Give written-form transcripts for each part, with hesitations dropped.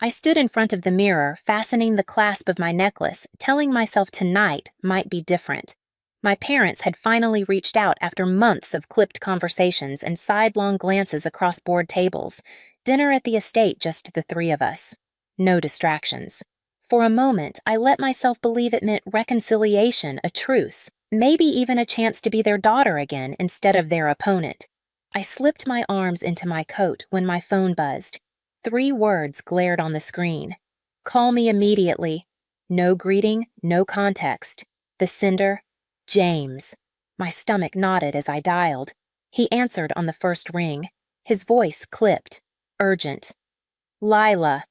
I stood in front of the mirror, fastening the clasp of my necklace, telling myself tonight might be different. My parents had finally reached out after months of clipped conversations and sidelong glances across board tables. Dinner at the estate, just the three of us. No distractions. For a moment, I let myself believe it meant reconciliation, a truce, maybe even a chance to be their daughter again instead of their opponent. I slipped my arms into my coat when my phone buzzed. 3 words glared on the screen. Call me immediately. No greeting, no context. The sender, James. My stomach knotted as I dialed. He answered on the first ring. His voice clipped. Urgent. Lila.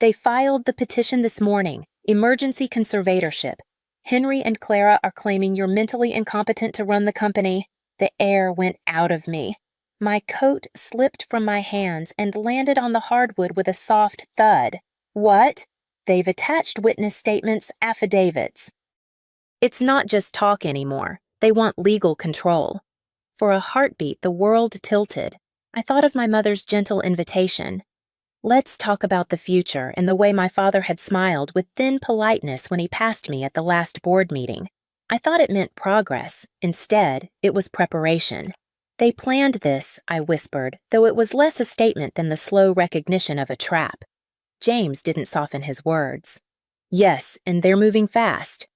They filed the petition this morning. Emergency conservatorship. Henry and Clara are claiming you're mentally incompetent to run the company. The air went out of me. My coat slipped from my hands and landed on the hardwood with a soft thud. What? They've attached witness statements, affidavits. It's not just talk anymore. They want legal control. For a heartbeat, the world tilted. I thought of my mother's gentle invitation. Let's talk about the future, and the way my father had smiled with thin politeness when he passed me at the last board meeting. I thought it meant progress. Instead, it was preparation. They planned this, I whispered, though it was less a statement than the slow recognition of a trap. James didn't soften his words. Yes, and they're moving fast.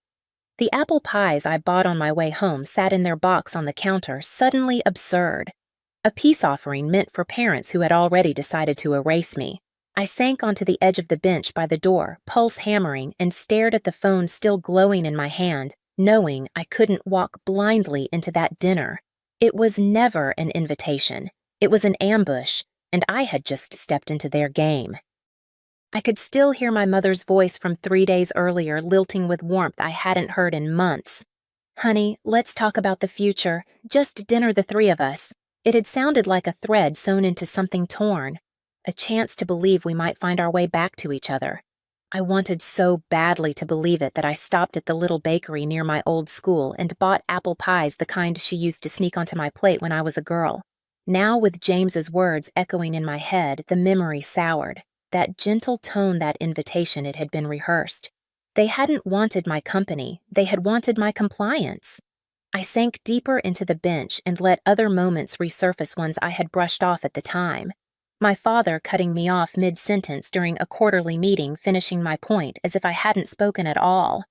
The apple pies I bought on my way home sat in their box on the counter, suddenly absurd. A peace offering meant for parents who had already decided to erase me. I sank onto the edge of the bench by the door, pulse hammering, and stared at the phone still glowing in my hand, knowing I couldn't walk blindly into that dinner. It was never an invitation. It was an ambush, and I had just stepped into their game. I could still hear my mother's voice from 3 days earlier lilting with warmth I hadn't heard in months. Honey, let's talk about the future. Just dinner, the 3 of us. It had sounded like a thread sewn into something torn. A chance to believe we might find our way back to each other. I wanted so badly to believe it that I stopped at the little bakery near my old school and bought apple pies, the kind she used to sneak onto my plate when I was a girl. Now, with James's words echoing in my head, the memory soured. That gentle tone, that invitation, it had been rehearsed. They hadn't wanted my company. They had wanted my compliance. I sank deeper into the bench and let other moments resurface, ones I had brushed off at the time. My father cutting me off mid-sentence during a quarterly meeting, finishing my point as if I hadn't spoken at all.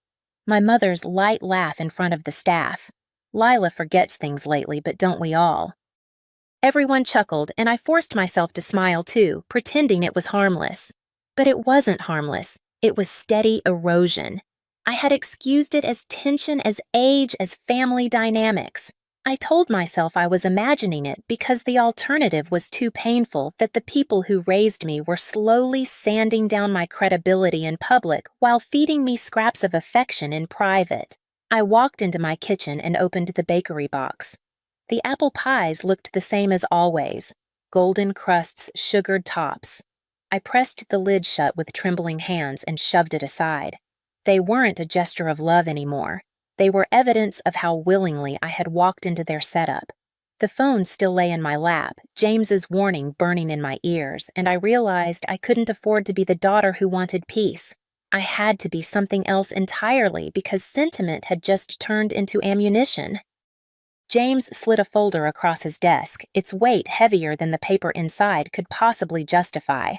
My mother's light laugh in front of the staff. Lila forgets things lately, but don't we all? Everyone chuckled, and I forced myself to smile too, pretending it was harmless. But it wasn't harmless. It was steady erosion. I had excused it as tension, as age, as family dynamics. I told myself I was imagining it because the alternative was too painful, that the people who raised me were slowly sanding down my credibility in public while feeding me scraps of affection in private. I walked into my kitchen and opened the bakery box. The apple pies looked the same as always, golden crusts, sugared tops. I pressed the lid shut with trembling hands and shoved it aside. They weren't a gesture of love anymore. They were evidence of how willingly I had walked into their setup. The phone still lay in my lap, James's warning burning in my ears, and I realized I couldn't afford to be the daughter who wanted peace. I had to be something else entirely because sentiment had just turned into ammunition. James slid a folder across his desk, its weight heavier than the paper inside could possibly justify.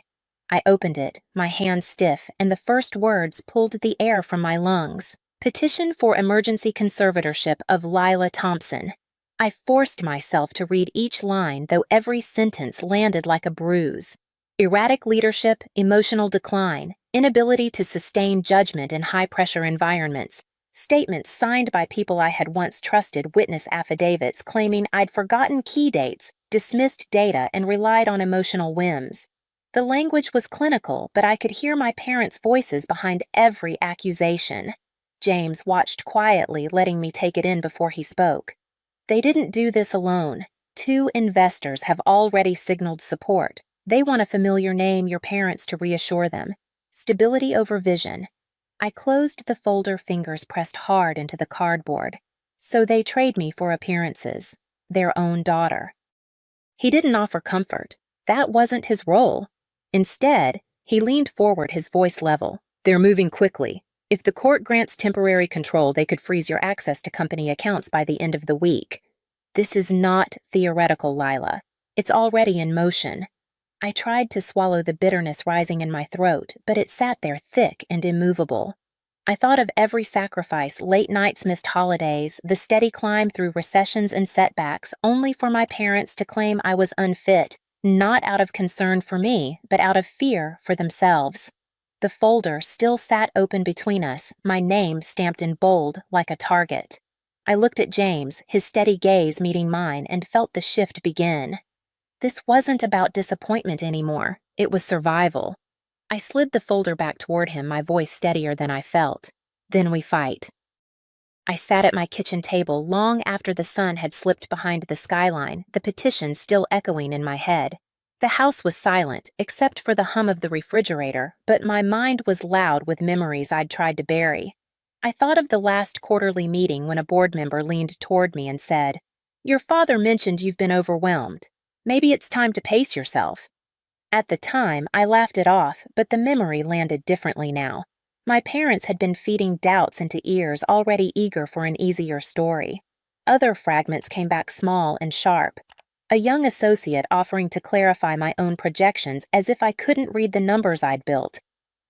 I opened it, my hands stiff, and the first words pulled the air from my lungs. Petition for emergency conservatorship of Lila Thompson. I forced myself to read each line, though every sentence landed like a bruise. Erratic leadership, emotional decline, inability to sustain judgment in high-pressure environments. Statements signed by people I had once trusted, witness affidavits claiming I'd forgotten key dates, dismissed data, and relied on emotional whims. The language was clinical, but I could hear my parents' voices behind every accusation. James watched quietly, letting me take it in before he spoke. They didn't do this alone. 2 investors have already signaled support. They want a familiar name, your parents, to reassure them. Stability over vision. I closed the folder, fingers pressed hard into the cardboard. So they trade me for appearances. Their own daughter. He didn't offer comfort. That wasn't his role. Instead, He leaned forward, his voice level. "They're moving quickly. If the court grants temporary control, they could freeze your access to company accounts by the end of the week. This is not theoretical, Lila. It's already in motion." I tried to swallow the bitterness rising in my throat, but it sat there thick and immovable. I thought of every sacrifice, late nights, missed holidays, the steady climb through recessions and setbacks, only for my parents to claim I was unfit, not out of concern for me, but out of fear for themselves. The folder still sat open between us, my name stamped in bold like a target. I looked at James, his steady gaze meeting mine, and felt the shift begin. This wasn't about disappointment anymore. It was survival. I slid the folder back toward him, my voice steadier than I felt. "Then we fight." I sat at my kitchen table long after the sun had slipped behind the skyline, the petition still echoing in my head. The house was silent, except for the hum of the refrigerator, but my mind was loud with memories I'd tried to bury. I thought of the last quarterly meeting when a board member leaned toward me and said, "Your father mentioned you've been overwhelmed. Maybe it's time to pace yourself." At the time, I laughed it off, but the memory landed differently now. My parents had been feeding doubts into ears already eager for an easier story. Other fragments came back small and sharp. A young associate offering to clarify my own projections as if I couldn't read the numbers I'd built.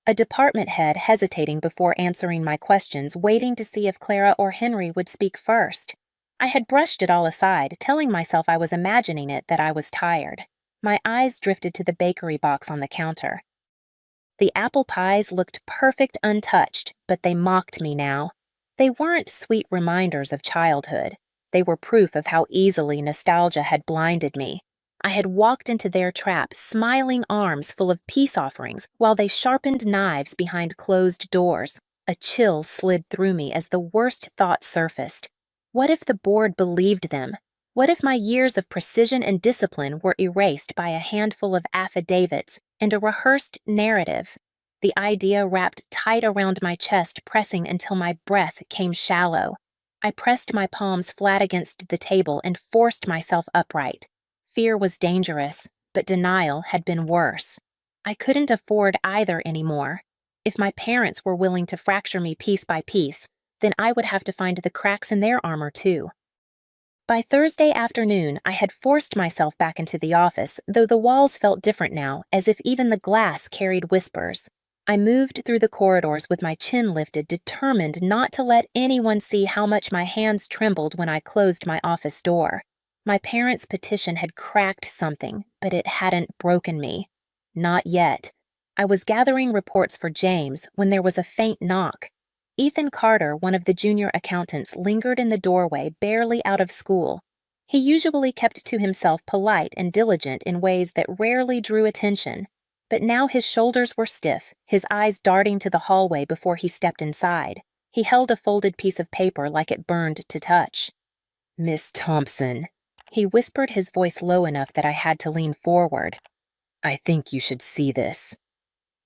A department head hesitating before answering my questions, waiting to see if Clara or Henry would speak first. I had brushed it all aside, telling myself I was imagining it, that I was tired. My eyes drifted to the bakery box on the counter. The apple pies looked perfect untouched, but they mocked me now. They weren't sweet reminders of childhood. They were proof of how easily nostalgia had blinded me. I had walked into their trap, smiling arms full of peace offerings, while they sharpened knives behind closed doors. A chill slid through me as the worst thought surfaced. What if the board believed them? What if my years of precision and discipline were erased by a handful of affidavits and a rehearsed narrative? The idea wrapped tight around my chest, pressing until my breath came shallow. I pressed my palms flat against the table and forced myself upright. Fear was dangerous, but denial had been worse. I couldn't afford either anymore. If my parents were willing to fracture me piece by piece, then I would have to find the cracks in their armor too. By Thursday afternoon, I had forced myself back into the office, though the walls felt different now, as if even the glass carried whispers. I moved through the corridors with my chin lifted, determined not to let anyone see how much my hands trembled when I closed my office door. My parents' petition had cracked something, but it hadn't broken me. Not yet. I was gathering reports for James when there was a faint knock. Ethan Carter, one of the junior accountants, lingered in the doorway, barely out of school. He usually kept to himself, polite and diligent in ways that rarely drew attention. But now his shoulders were stiff, his eyes darting to the hallway before he stepped inside. He held a folded piece of paper like it burned to touch. "Miss Thompson," he whispered, his voice low enough that I had to lean forward. "I think you should see this."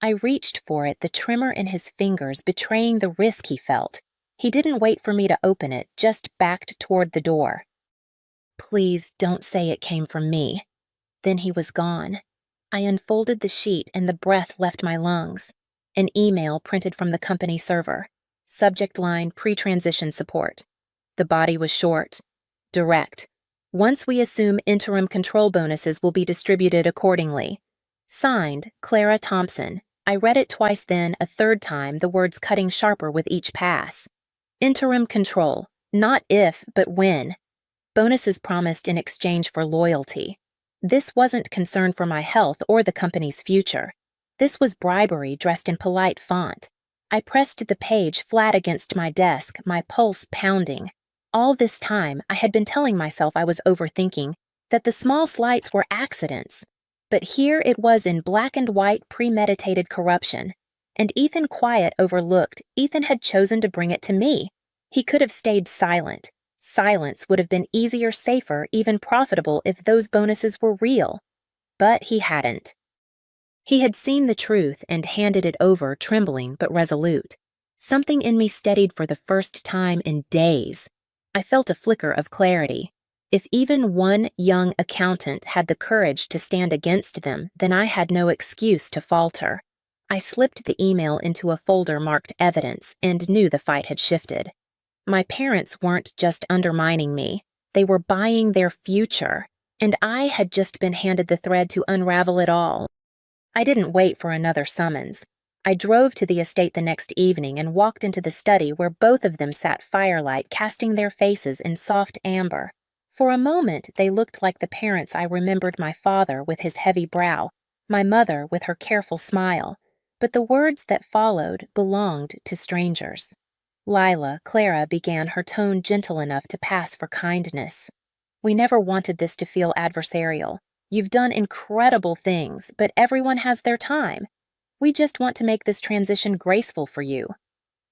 I reached for it, the tremor in his fingers betraying the risk he felt. He didn't wait for me to open it, just backed toward the door. "Please don't say it came from me." Then he was gone. I unfolded the sheet and the breath left my lungs. An email printed from the company server. Subject line: pre-transition support. The body was short, direct. "Once we assume, interim control bonuses will be distributed accordingly." Signed, Clara Thompson. I read it twice, then a third time, the words cutting sharper with each pass. Interim control. Not if, but when. Bonuses promised in exchange for loyalty. This wasn't concern for my health or the company's future. This was bribery dressed in polite font. I pressed the page flat against my desk, my pulse pounding. All this time, I had been telling myself I was overthinking, that the small slights were accidents. But here it was in black and white, premeditated corruption. And Ethan Quiet overlooked. Ethan had chosen to bring it to me. He could have stayed silent. Silence would have been easier, safer, even profitable if those bonuses were real. But he hadn't. He had seen the truth and handed it over, trembling but resolute. Something in me steadied for the first time in days. I felt a flicker of clarity. If even one young accountant had the courage to stand against them, then I had no excuse to falter. I slipped the email into a folder marked evidence and knew the fight had shifted. My parents weren't just undermining me, they were buying their future, and I had just been handed the thread to unravel it all. I didn't wait for another summons. I drove to the estate the next evening and walked into the study where both of them sat firelight, casting their faces in soft amber. For a moment, they looked like the parents I remembered: my father with his heavy brow, my mother with her careful smile. But the words that followed belonged to strangers. Lila, Clara began, her tone gentle enough to pass for kindness. "We never wanted this to feel adversarial. You've done incredible things, but everyone has their time. We just want to make this transition graceful for you."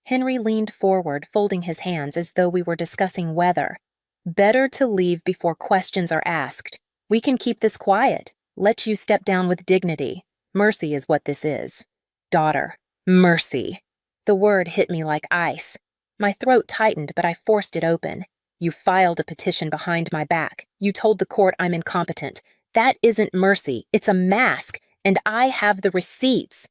Henry leaned forward, folding his hands as though we were discussing weather. "Better to leave before questions are asked. We can keep this quiet. Let you step down with dignity. Mercy is what this is. Daughter, mercy." The word hit me like ice. My throat tightened, but I forced it open. "You filed a petition behind my back. You told the court I'm incompetent. That isn't mercy, it's a mask, and I have the receipts."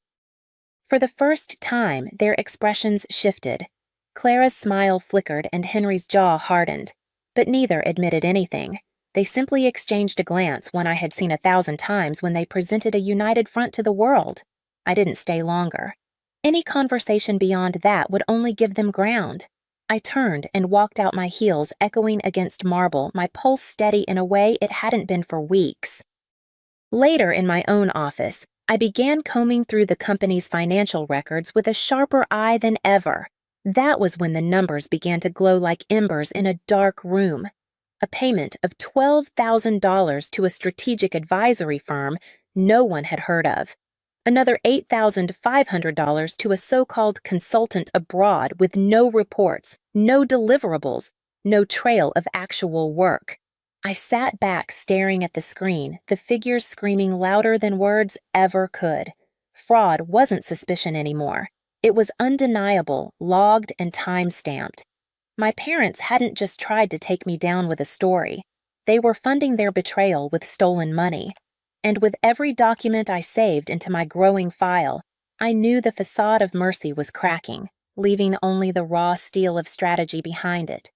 For the first time, their expressions shifted. Clara's smile flickered and Henry's jaw hardened, but neither admitted anything. They simply exchanged a glance, one I had seen 1,000 times when they presented a united front to the world. I didn't stay longer. Any conversation beyond that would only give them ground. I turned and walked out, my heels echoing against marble, my pulse steady in a way it hadn't been for weeks. Later, in my own office, I began combing through the company's financial records with a sharper eye than ever. That was when the numbers began to glow like embers in a dark room. A payment of $12,000 to a strategic advisory firm no one had heard of. Another $8,500 to a so-called consultant abroad with no reports, no deliverables, no trail of actual work. I sat back staring at the screen, the figures screaming louder than words ever could. Fraud wasn't suspicion anymore. It was undeniable, logged and time-stamped. My parents hadn't just tried to take me down with a story. They were funding their betrayal with stolen money. And with every document I saved into my growing file, I knew the facade of mercy was cracking, leaving only the raw steel of strategy behind it.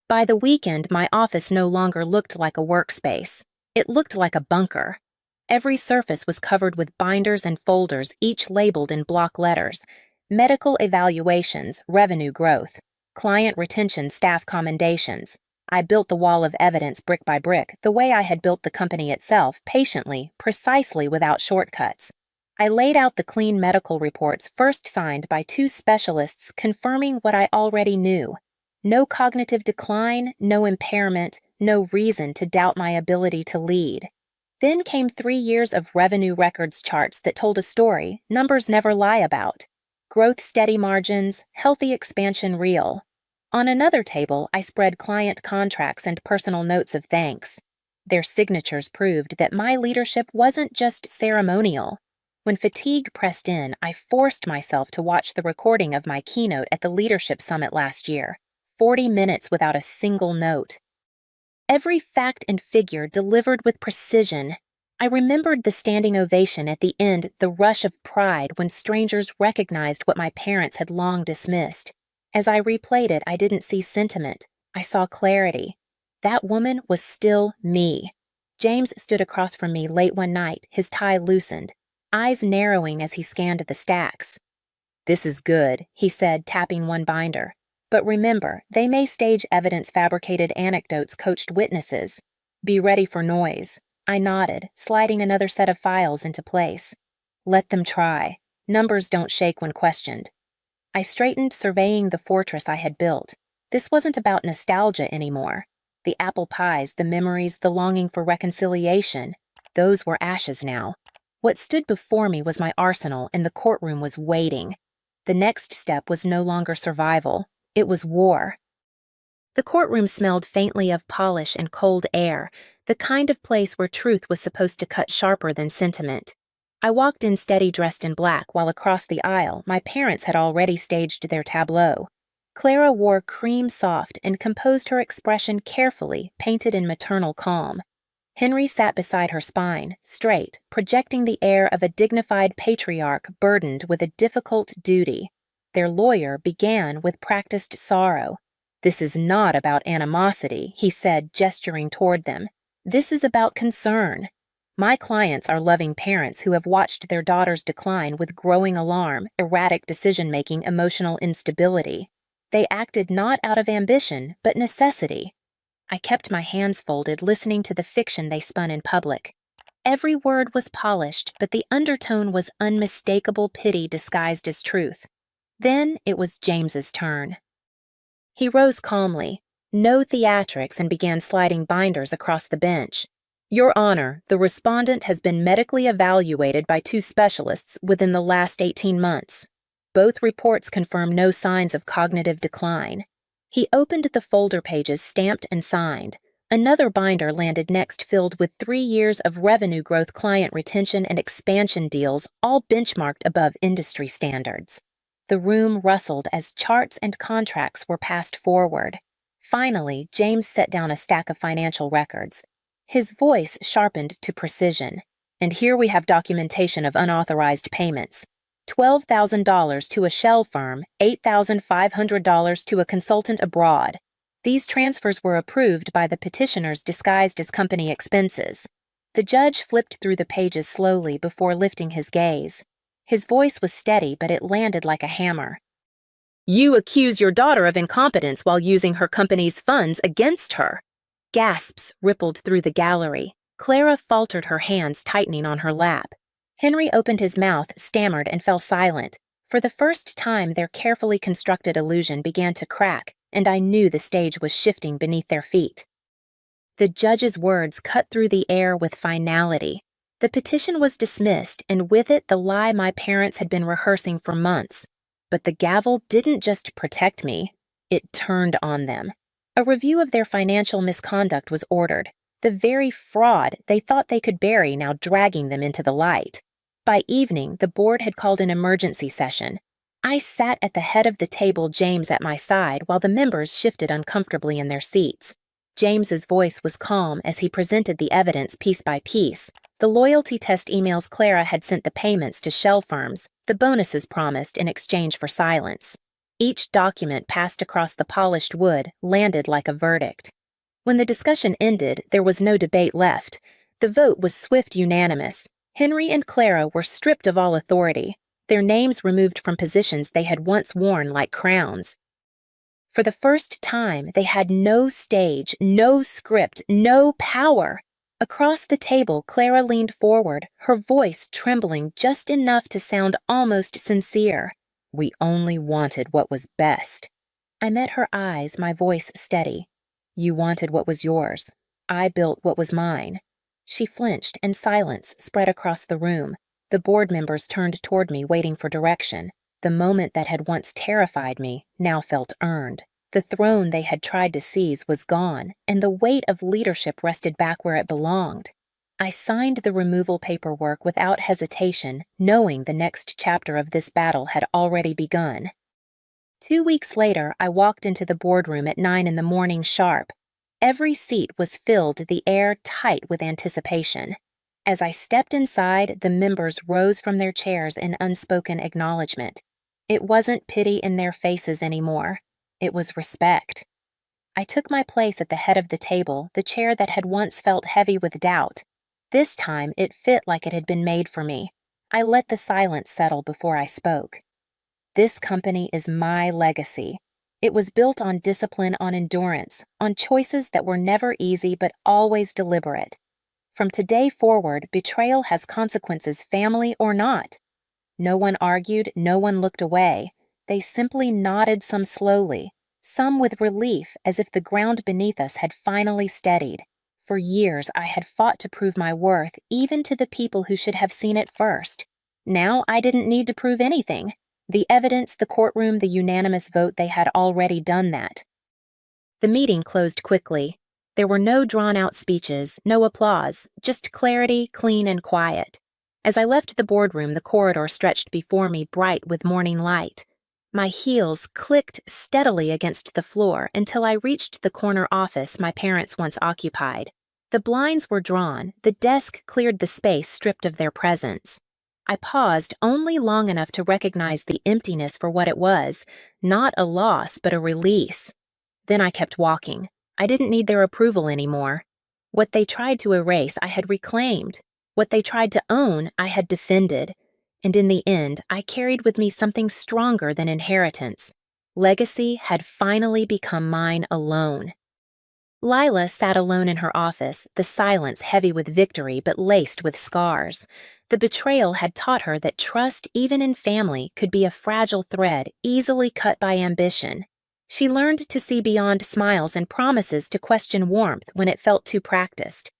By the weekend, my office no longer looked like a workspace. It looked like a bunker. Every surface was covered with binders and folders, each labeled in block letters: medical evaluations, revenue growth, client retention, staff commendations. I built the wall of evidence brick by brick, the way I had built the company itself, patiently, precisely, without shortcuts. I laid out the clean medical reports, first signed by 2 specialists, confirming what I already knew. No cognitive decline, no impairment, no reason to doubt my ability to lead. Then came 3 years of revenue records charts that told a story numbers never lie about. Growth steady, margins, healthy expansion real. On another table, I spread client contracts and personal notes of thanks. Their signatures proved that my leadership wasn't just ceremonial. When fatigue pressed in, I forced myself to watch the recording of my keynote at the Leadership Summit last year. 40 minutes without a single note. Every fact and figure delivered with precision. I remembered the standing ovation at the end, the rush of pride when strangers recognized what my parents had long dismissed. As I replayed it, I didn't see sentiment. I saw clarity. That woman was still me. James stood across from me late one night, his tie loosened, eyes narrowing as he scanned the stacks. "This is good," he said, tapping one binder. "But remember, they may stage evidence, fabricated anecdotes, coached witnesses. Be ready for noise." I nodded, sliding another set of files into place. "Let them try. Numbers don't shake when questioned." I straightened, surveying the fortress I had built. This wasn't about nostalgia anymore. The apple pies, the memories, the longing for reconciliation, those were ashes now. What stood before me was my arsenal, and the courtroom was waiting. The next step was no longer survival. It was war. The courtroom smelled faintly of polish and cold air, the kind of place where truth was supposed to cut sharper than sentiment. I walked in steady, dressed in black, while across the aisle, my parents had already staged their tableau. Clara wore cream soft and composed her expression carefully, painted in maternal calm. Henry sat beside her spine, straight, projecting the air of a dignified patriarch burdened with a difficult duty. Their lawyer began with practiced sorrow. "This is not about animosity," he said, gesturing toward them. "This is about concern. My clients are loving parents who have watched their daughters decline with growing alarm, erratic decision-making, emotional instability. They acted not out of ambition, but necessity." I kept my hands folded, listening to the fiction they spun in public. Every word was polished, but the undertone was unmistakable pity disguised as truth. Then it was James's turn. He rose calmly, no theatrics, and began sliding binders across the bench. "Your Honor, the respondent has been medically evaluated by 2 specialists within the last 18 months. Both reports confirm no signs of cognitive decline." He opened the folder pages stamped and signed. Another binder landed next, filled with 3 years of revenue growth, client retention, and expansion deals, all benchmarked above industry standards. The room rustled as charts and contracts were passed forward. Finally, James set down a stack of financial records. His voice sharpened to precision. "And here we have documentation of unauthorized payments. $12,000 to a shell firm, $8,500 to a consultant abroad. These transfers were approved by the petitioners disguised as company expenses." The judge flipped through the pages slowly before lifting his gaze. His voice was steady, but it landed like a hammer. "You accuse your daughter of incompetence while using her company's funds against her." Gasps rippled through the gallery. Clara faltered, her hands tightening on her lap. Henry opened his mouth, stammered, and fell silent. For the first time, their carefully constructed illusion began to crack, and I knew the stage was shifting beneath their feet. The judge's words cut through the air with finality. The petition was dismissed, and with it the lie my parents had been rehearsing for months. But the gavel didn't just protect me, it turned on them. A review of their financial misconduct was ordered, the very fraud they thought they could bury now dragging them into the light. By evening, the board had called an emergency session. I sat at the head of the table, James at my side, while the members shifted uncomfortably in their seats. James's voice was calm as he presented the evidence piece by piece. The loyalty test emails Clara had sent, the payments to shell firms, the bonuses promised in exchange for silence. Each document passed across the polished wood, landed like a verdict. When the discussion ended, there was no debate left. The vote was swift, unanimous. Henry and Clara were stripped of all authority, their names removed from positions they had once worn like crowns. For the first time, they had no stage, no script, no power. Across the table, Clara leaned forward, her voice trembling just enough to sound almost sincere. "We only wanted what was best." I met her eyes, my voice steady. "You wanted what was yours. I built what was mine." She flinched, and silence spread across the room. The board members turned toward me, waiting for direction. The moment that had once terrified me now felt earned. The throne they had tried to seize was gone, and the weight of leadership rested back where it belonged. I signed the removal paperwork without hesitation, knowing the next chapter of this battle had already begun. 2 weeks later, I walked into the boardroom at 9 in the morning sharp. Every seat was filled, the air tight with anticipation. As I stepped inside, the members rose from their chairs in unspoken acknowledgement. It wasn't pity in their faces anymore. It was respect. I took my place at the head of the table, the chair that had once felt heavy with doubt. This time, it fit like it had been made for me. I let the silence settle before I spoke. This company is my legacy. It was built on discipline, on endurance, on choices that were never easy but always deliberate. From today forward, betrayal has consequences, family or not. No one argued, no one looked away. They simply nodded, some slowly, some with relief, as if the ground beneath us had finally steadied. For years, I had fought to prove my worth, even to the people who should have seen it first. Now I didn't need to prove anything. The evidence, the courtroom, the unanimous vote, they had already done that. The meeting closed quickly. There were no drawn-out speeches, no applause, just clarity, clean and quiet. As I left the boardroom, the corridor stretched before me, bright with morning light. My heels clicked steadily against the floor until I reached the corner office my parents once occupied. The blinds were drawn, the desk cleared the space stripped of their presence. I paused only long enough to recognize the emptiness for what it was, not a loss but a release. Then I kept walking. I didn't need their approval anymore. What they tried to erase, I had reclaimed. What they tried to own, I had defended. And in the end, I carried with me something stronger than inheritance. Legacy had finally become mine alone. Lila sat alone in her office, the silence heavy with victory but laced with scars. The betrayal had taught her that trust, even in family, could be a fragile thread easily cut by ambition. She learned to see beyond smiles and promises to question warmth when it felt too practiced.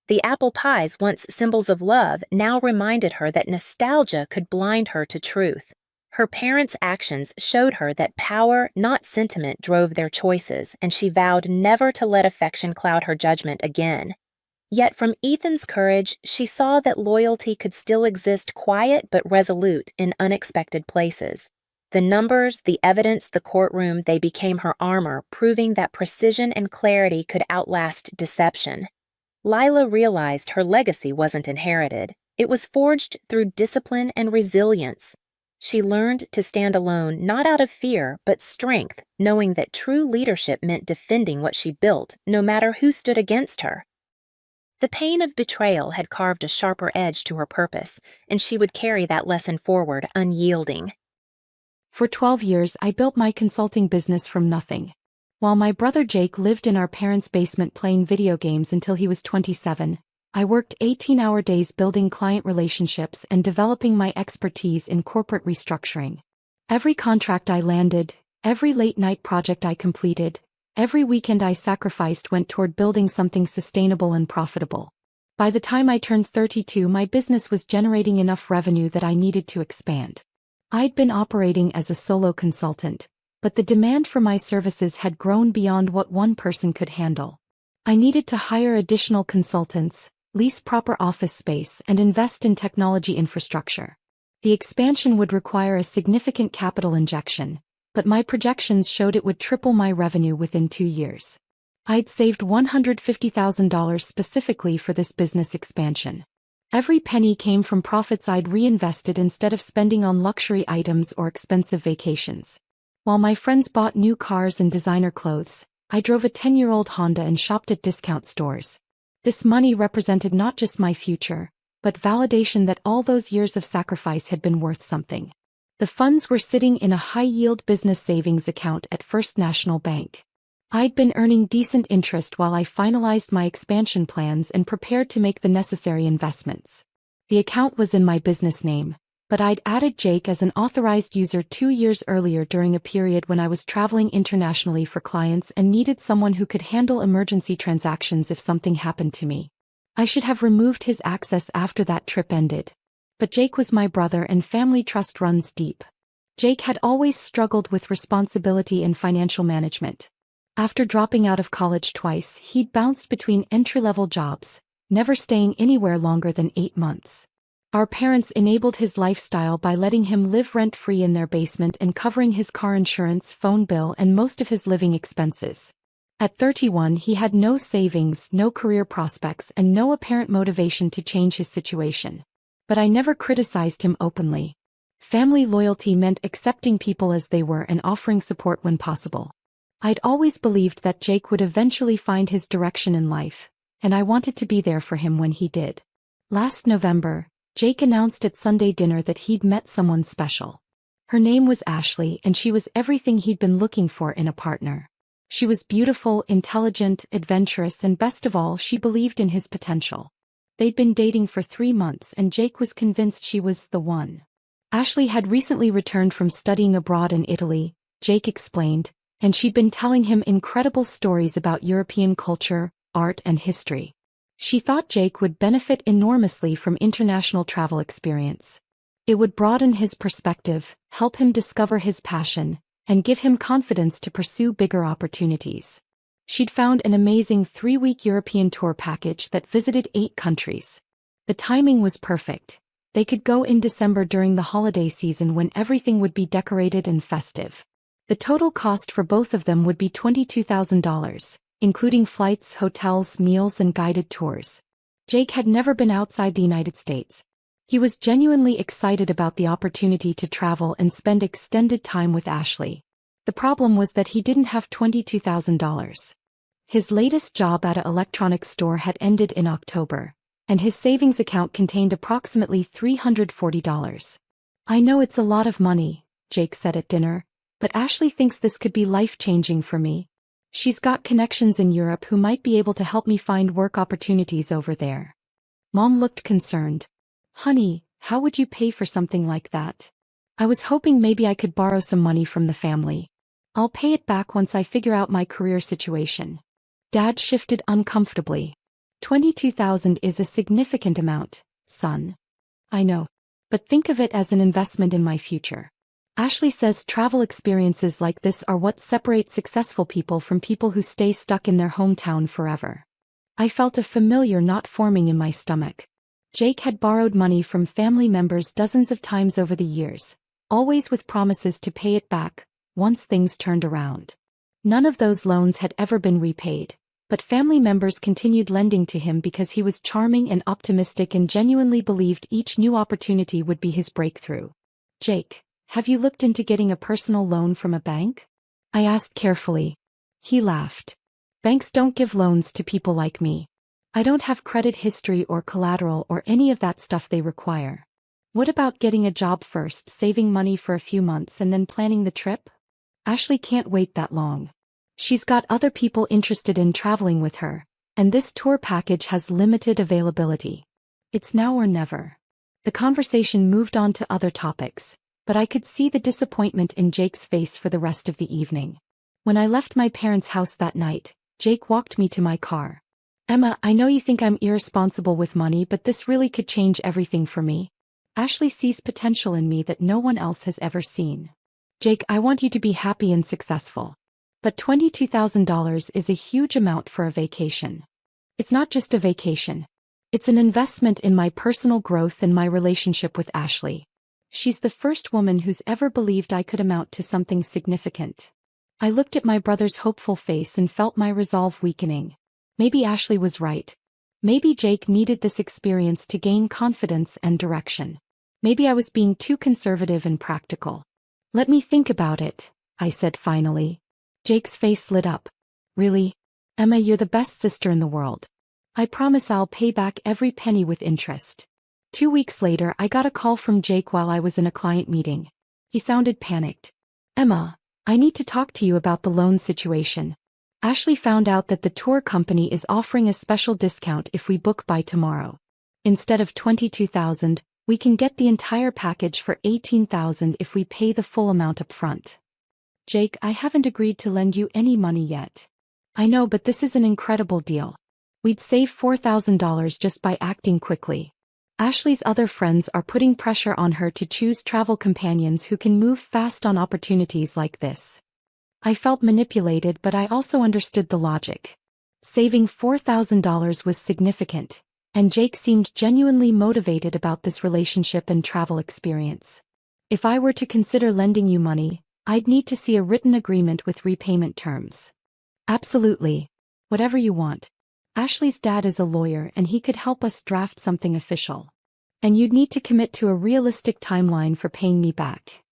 The apple pies, once symbols of love, now reminded her that nostalgia could blind her to truth. Her parents' actions showed her that power, not sentiment, drove their choices, and she vowed never to let affection cloud her judgment again. Yet from Ethan's courage, she saw that loyalty could still exist quiet but resolute in unexpected places. The numbers, the evidence, the courtroom, they became her armor, proving that precision and clarity could outlast deception. Lila realized her legacy wasn't inherited. It was forged through discipline and resilience. She learned to stand alone not out of fear, but strength, knowing that true leadership meant defending what she built, no matter who stood against her. The pain of betrayal had carved a sharper edge to her purpose, and she would carry that lesson forward, unyielding. For 12 years, I built my consulting business from nothing. While my brother Jake lived in our parents' basement playing video games until he was 27, I worked 18-hour days building client relationships and developing my expertise in corporate restructuring. Every contract I landed, every late-night project I completed, every weekend I sacrificed went toward building something sustainable and profitable. By the time I turned 32, my business was generating enough revenue that I needed to expand. I'd been operating as a solo consultant, but the demand for my services had grown beyond what one person could handle. I needed to hire additional consultants, lease proper office space, and invest in technology infrastructure. The expansion would require a significant capital injection, but my projections showed it would triple my revenue within 2 years. I'd saved $150,000 specifically for this business expansion. Every penny came from profits I'd reinvested instead of spending on luxury items or expensive vacations. While my friends bought new cars and designer clothes, I drove a 10-year-old Honda and shopped at discount stores. This money represented not just my future, but validation that all those years of sacrifice had been worth something. The funds were sitting in a high-yield business savings account at First National Bank. I'd been earning decent interest while I finalized my expansion plans and prepared to make the necessary investments. The account was in my business name, but I'd added Jake as an authorized user 2 years earlier during a period when I was traveling internationally for clients and needed someone who could handle emergency transactions if something happened to me. I should have removed his access after that trip ended. But Jake was my brother and family trust runs deep. Jake had always struggled with responsibility and financial management. After dropping out of college twice, he'd bounced between entry-level jobs, never staying anywhere longer than 8 months. Our parents enabled his lifestyle by letting him live rent-free in their basement and covering his car insurance, phone bill, and most of his living expenses. At 31, he had no savings, no career prospects, and no apparent motivation to change his situation. But I never criticized him openly. Family loyalty meant accepting people as they were and offering support when possible. I'd always believed that Jake would eventually find his direction in life, and I wanted to be there for him when he did. Last November, Jake announced at Sunday dinner that he'd met someone special. Her name was Ashley, and she was everything he'd been looking for in a partner. She was beautiful, intelligent, adventurous, and best of all, she believed in his potential. They'd been dating for 3 months, and Jake was convinced she was the one. Ashley had recently returned from studying abroad in Italy, Jake explained, and she'd been telling him incredible stories about European culture, art, and history. She thought Jake would benefit enormously from international travel experience. It would broaden his perspective, help him discover his passion, and give him confidence to pursue bigger opportunities. She'd found an amazing 3-week European tour package that visited 8 countries. The timing was perfect. They could go in December during the holiday season when everything would be decorated and festive. The total cost for both of them would be $22,000, including flights, hotels, meals, and guided tours. Jake had never been outside the United States. He was genuinely excited about the opportunity to travel and spend extended time with Ashley. The problem was that he didn't have $22,000. His latest job at an electronics store had ended in October, and his savings account contained approximately $340. "I know it's a lot of money," Jake said at dinner, "but Ashley thinks this could be life-changing for me. She's got connections in Europe who might be able to help me find work opportunities over there." Mom looked concerned. "Honey, how would you pay for something like that?" "I was hoping maybe I could borrow some money from the family. I'll pay it back once I figure out my career situation." Dad shifted uncomfortably. $22,000 is a significant amount, son. "I know. But think of it as an investment in my future. Ashley says travel experiences like this are what separate successful people from people who stay stuck in their hometown forever." I felt a familiar knot forming in my stomach. Jake had borrowed money from family members dozens of times over the years, always with promises to pay it back once things turned around. None of those loans had ever been repaid, but family members continued lending to him because he was charming and optimistic and genuinely believed each new opportunity would be his breakthrough. "Jake, have you looked into getting a personal loan from a bank?" I asked carefully. He laughed. "Banks don't give loans to people like me. I don't have credit history or collateral or any of that stuff they require. What about getting a job first, saving money for a few months and then planning the trip? Ashley can't wait that long. She's got other people interested in traveling with her, and this tour package has limited availability. It's now or never." The conversation moved on to other topics, but I could see the disappointment in Jake's face for the rest of the evening. When I left my parents' house that night, Jake walked me to my car. "Emma, I know you think I'm irresponsible with money, but this really could change everything for me. Ashley sees potential in me that no one else has ever seen. Jake, I want you to be happy and successful. But $22,000 is a huge amount for a vacation. It's not just a vacation. It's an investment in my personal growth and my relationship with Ashley. She's the first woman who's ever believed I could amount to something significant." I looked at my brother's hopeful face and felt my resolve weakening. Maybe Ashley was right. Maybe Jake needed this experience to gain confidence and direction. Maybe I was being too conservative and practical. "Let me think about it," I said finally. Jake's face lit up. "Really? Emma, you're the best sister in the world. I promise I'll pay back every penny with interest." 2 weeks later, I got a call from Jake while I was in a client meeting. He sounded panicked. "Emma, I need to talk to you about the loan situation. Ashley found out that the tour company is offering a special discount if we book by tomorrow. Instead of $22,000, we can get the entire package for $18,000 if we pay the full amount up front." "Jake, I haven't agreed to lend you any money yet." "I know, but this is an incredible deal. We'd save $4,000 just by acting quickly. Ashley's other friends are putting pressure on her to choose travel companions who can move fast on opportunities like this." I felt manipulated, but I also understood the logic. Saving $4,000 was significant, and Jake seemed genuinely motivated about this relationship and travel experience. "If I were to consider lending you money, I'd need to see a written agreement with repayment terms." "Absolutely. Whatever you want. Ashley's dad is a lawyer and he could help us draft something official. And you'd need to commit to a realistic timeline for paying me back."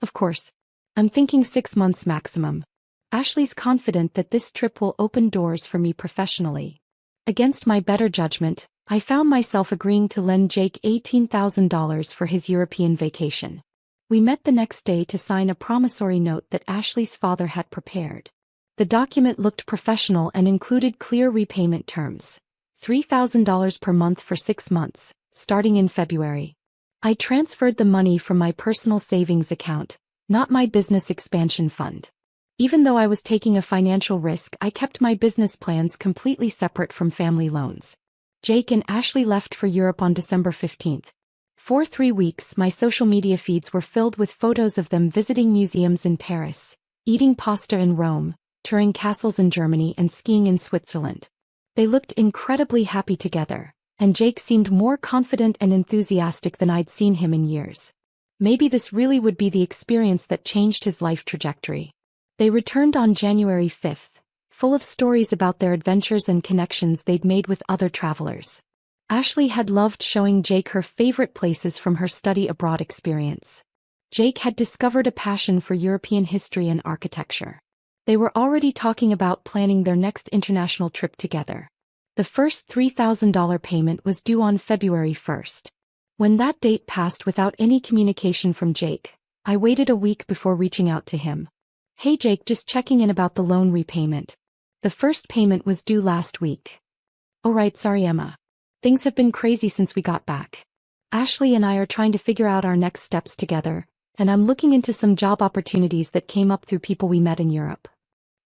"Of course. I'm thinking 6 months maximum. Ashley's confident that this trip will open doors for me professionally." Against my better judgment, I found myself agreeing to lend Jake $18,000 for his European vacation. We met the next day to sign a promissory note that Ashley's father had prepared. The document looked professional and included clear repayment terms: $3,000 per month for 6 months, starting in February. I transferred the money from my personal savings account, not my business expansion fund. Even though I was taking a financial risk, I kept my business plans completely separate from family loans. Jake and Ashley left for Europe on December 15th. For 3 weeks, my social media feeds were filled with photos of them visiting museums in Paris, eating pasta in Rome, touring castles in Germany, and skiing in Switzerland. They looked incredibly happy together, and Jake seemed more confident and enthusiastic than I'd seen him in years. Maybe this really would be the experience that changed his life trajectory. They returned on January 5th, full of stories about their adventures and connections they'd made with other travelers. Ashley had loved showing Jake her favorite places from her study abroad experience. Jake had discovered a passion for European history and architecture. They were already talking about planning their next international trip together. The first $3,000 payment was due on February 1st. When that date passed without any communication from Jake, I waited a week before reaching out to him. "Hey Jake, just checking in about the loan repayment. The first payment was due last week." "Oh right, sorry Emma. Things have been crazy since we got back. Ashley and I are trying to figure out our next steps together, and I'm looking into some job opportunities that came up through people we met in Europe."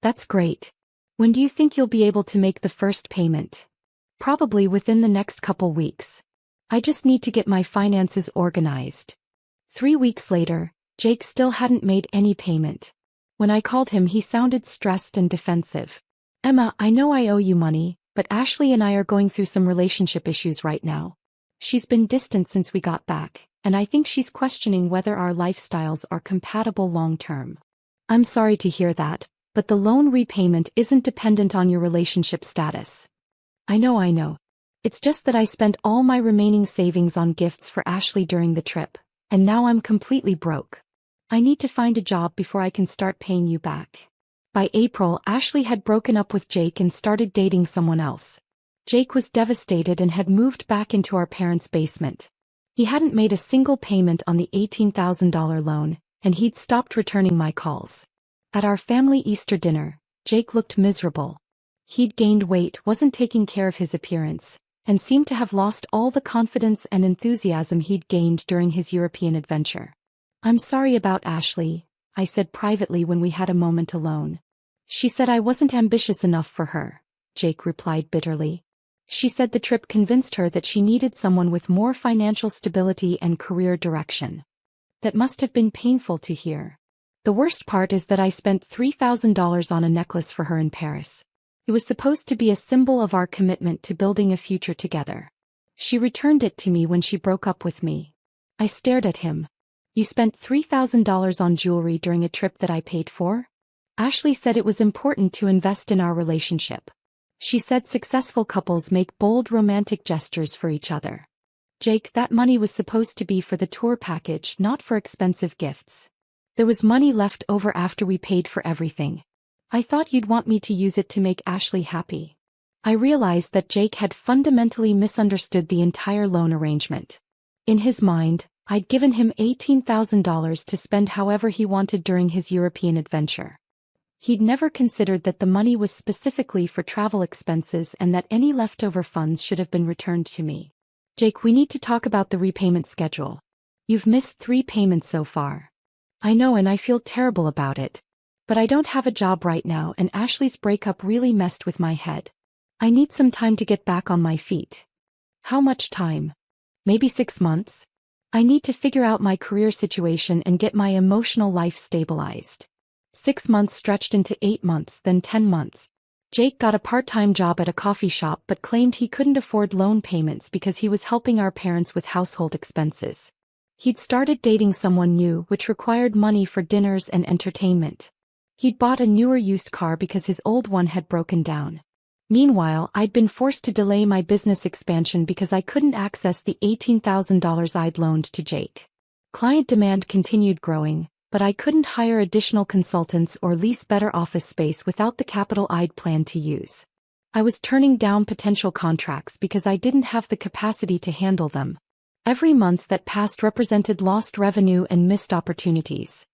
"That's great. When do you think you'll be able to make the first payment?" "Probably within the next couple weeks. I just need to get my finances organized." 3 weeks later, Jake still hadn't made any payment. When I called him, he sounded stressed and defensive. "Emma, I know I owe you money, but Ashley and I are going through some relationship issues right now. She's been distant since we got back, and I think she's questioning whether our lifestyles are compatible long-term." "I'm sorry to hear that, but the loan repayment isn't dependent on your relationship status." I know. It's just that I spent all my remaining savings on gifts for Ashley during the trip, and now I'm completely broke. I need to find a job before I can start paying you back." By April, Ashley had broken up with Jake and started dating someone else. Jake was devastated and had moved back into our parents' basement. He hadn't made a single payment on the $18,000 loan, and he'd stopped returning my calls. At our family Easter dinner, Jake looked miserable. He'd gained weight, wasn't taking care of his appearance, and seemed to have lost all the confidence and enthusiasm he'd gained during his European adventure. "I'm sorry about Ashley," I said privately when we had a moment alone. "She said I wasn't ambitious enough for her," Jake replied bitterly. "She said the trip convinced her that she needed someone with more financial stability and career direction." That must have been painful to hear. The worst part is that I spent $3,000 on a necklace for her in Paris. It was supposed to be a symbol of our commitment to building a future together. She returned it to me when she broke up with me. I stared at him. "You spent $3,000 on jewelry during a trip that I paid for?" "Ashley said it was important to invest in our relationship. She said successful couples make bold romantic gestures for each other." "Jake, that money was supposed to be for the tour package, not for expensive gifts. There was money left over after we paid for everything. I thought you'd want me to use it to make Ashley happy." I realized that Jake had fundamentally misunderstood the entire loan arrangement. In his mind, I'd given him $18,000 to spend however he wanted during his European adventure. He'd never considered that the money was specifically for travel expenses and that any leftover funds should have been returned to me. "Jake, we need to talk about the repayment schedule. You've missed 3 payments so far." "I know, and I feel terrible about it. But I don't have a job right now, and Ashley's breakup really messed with my head. I need some time to get back on my feet." "How much time?" "Maybe 6 months. I need to figure out my career situation and get my emotional life stabilized." 6 months stretched into 8 months, then 10 months. Jake got a part-time job at a coffee shop but claimed he couldn't afford loan payments because he was helping our parents with household expenses. He'd started dating someone new, which required money for dinners and entertainment. He'd bought a newer used car because his old one had broken down. Meanwhile, I'd been forced to delay my business expansion because I couldn't access the $18,000 I'd loaned to Jake. Client demand continued growing, but I couldn't hire additional consultants or lease better office space without the capital I'd planned to use. I was turning down potential contracts because I didn't have the capacity to handle them. Every month that passed represented lost revenue and missed opportunities.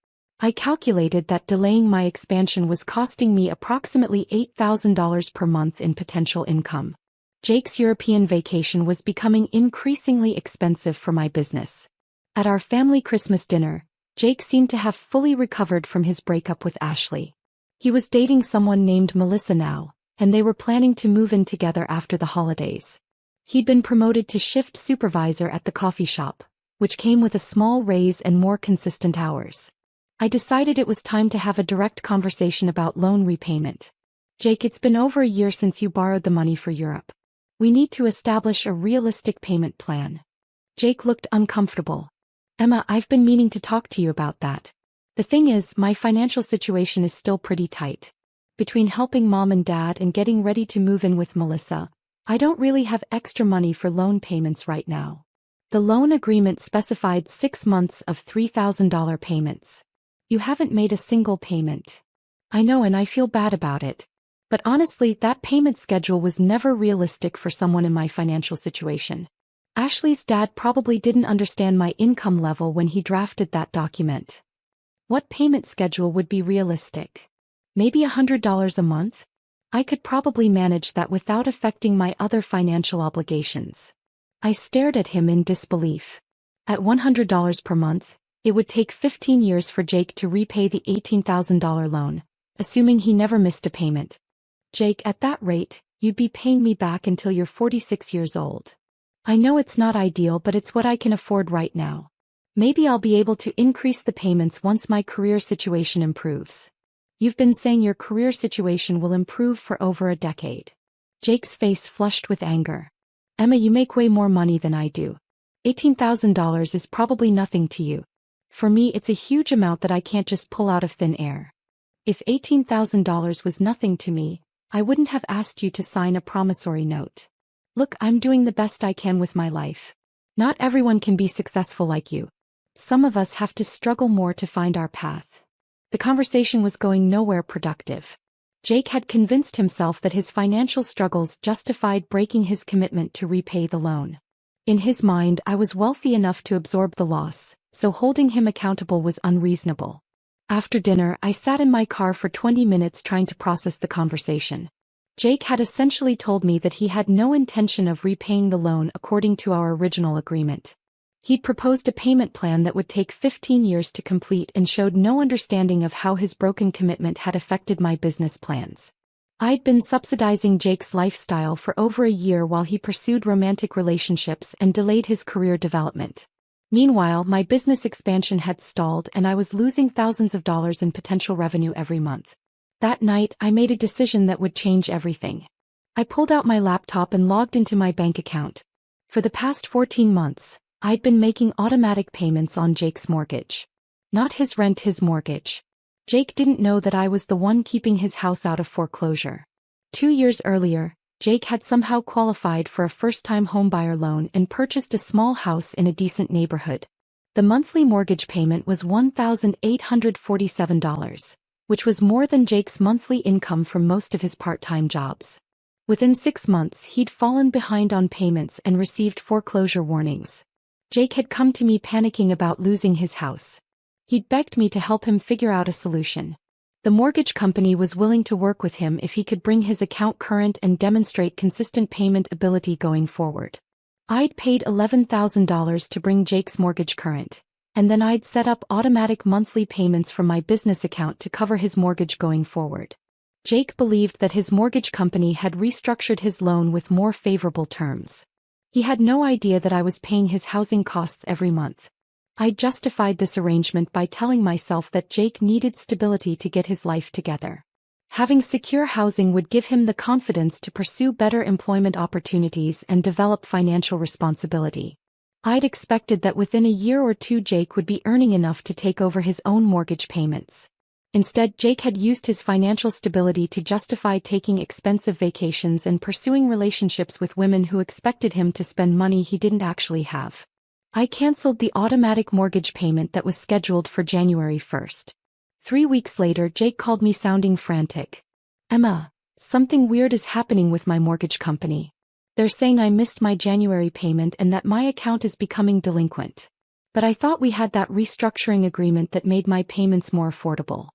I calculated that delaying my expansion was costing me approximately $8,000 per month in potential income. Jake's European vacation was becoming increasingly expensive for my business. At our family Christmas dinner, Jake seemed to have fully recovered from his breakup with Ashley. He was dating someone named Melissa now, and they were planning to move in together after the holidays. He'd been promoted to shift supervisor at the coffee shop, which came with a small raise and more consistent hours. I decided it was time to have a direct conversation about loan repayment. "Jake, it's been over a year since you borrowed the money for Europe. We need to establish a realistic payment plan." Jake looked uncomfortable. "Emma, I've been meaning to talk to you about that. The thing is, my financial situation is still pretty tight. Between helping mom and dad and getting ready to move in with Melissa, I don't really have extra money for loan payments right now. The loan agreement specified 6 months of $3,000 payments. You haven't made a single payment. I know, and I feel bad about it. But honestly, that payment schedule was never realistic for someone in my financial situation. Ashley's dad probably didn't understand my income level when he drafted that document. What payment schedule would be realistic? Maybe $100 a month? I could probably manage that without affecting my other financial obligations. I stared at him in disbelief. At $100 per month, it would take 15 years for Jake to repay the $18,000 loan, assuming he never missed a payment. Jake, at that rate, you'd be paying me back until you're 46 years old. I know it's not ideal, but it's what I can afford right now. Maybe I'll be able to increase the payments once my career situation improves. You've been saying your career situation will improve for over a decade. Jake's face flushed with anger. Emma, you make way more money than I do. $18,000 is probably nothing to you. For me, it's a huge amount that I can't just pull out of thin air. If $18,000 was nothing to me, I wouldn't have asked you to sign a promissory note. Look, I'm doing the best I can with my life. Not everyone can be successful like you. Some of us have to struggle more to find our path. The conversation was going nowhere productive. Jake had convinced himself that his financial struggles justified breaking his commitment to repay the loan. In his mind, I was wealthy enough to absorb the loss, so holding him accountable was unreasonable. After dinner, I sat in my car for 20 minutes trying to process the conversation. Jake had essentially told me that he had no intention of repaying the loan according to our original agreement. He'd proposed a payment plan that would take 15 years to complete and showed no understanding of how his broken commitment had affected my business plans. I'd been subsidizing Jake's lifestyle for over a year while he pursued romantic relationships and delayed his career development. Meanwhile, my business expansion had stalled and I was losing thousands of dollars in potential revenue every month. That night, I made a decision that would change everything. I pulled out my laptop and logged into my bank account. For the past 14 months, I'd been making automatic payments on Jake's mortgage. Not his rent, his mortgage. Jake didn't know that I was the one keeping his house out of foreclosure. 2 years earlier, Jake had somehow qualified for a first-time homebuyer loan and purchased a small house in a decent neighborhood. The monthly mortgage payment was $1,847, which was more than Jake's monthly income from most of his part-time jobs. Within 6 months, he'd fallen behind on payments and received foreclosure warnings. Jake had come to me panicking about losing his house. He'd begged me to help him figure out a solution. The mortgage company was willing to work with him if he could bring his account current and demonstrate consistent payment ability going forward. I'd paid $11,000 to bring Jake's mortgage current, and then I'd set up automatic monthly payments from my business account to cover his mortgage going forward. Jake believed that his mortgage company had restructured his loan with more favorable terms. He had no idea that I was paying his housing costs every month. I justified this arrangement by telling myself that Jake needed stability to get his life together. Having secure housing would give him the confidence to pursue better employment opportunities and develop financial responsibility. I'd expected that within a year or two Jake would be earning enough to take over his own mortgage payments. Instead, Jake had used his financial stability to justify taking expensive vacations and pursuing relationships with women who expected him to spend money he didn't actually have. I canceled the automatic mortgage payment that was scheduled for January 1st. 3 weeks later, Jake called me sounding frantic. Emma, something weird is happening with my mortgage company. They're saying I missed my January payment and that my account is becoming delinquent. But I thought we had that restructuring agreement that made my payments more affordable.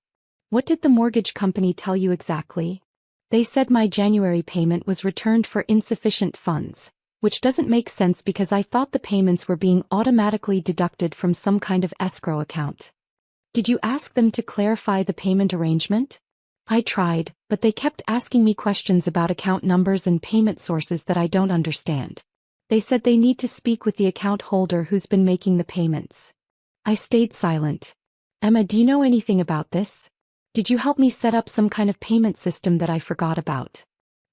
What did the mortgage company tell you exactly? They said my January payment was returned for insufficient funds, which doesn't make sense because I thought the payments were being automatically deducted from some kind of escrow account. Did you ask them to clarify the payment arrangement? I tried, but they kept asking me questions about account numbers and payment sources that I don't understand. They said they need to speak with the account holder who's been making the payments. I stayed silent. Emma, do you know anything about this? Did you help me set up some kind of payment system that I forgot about?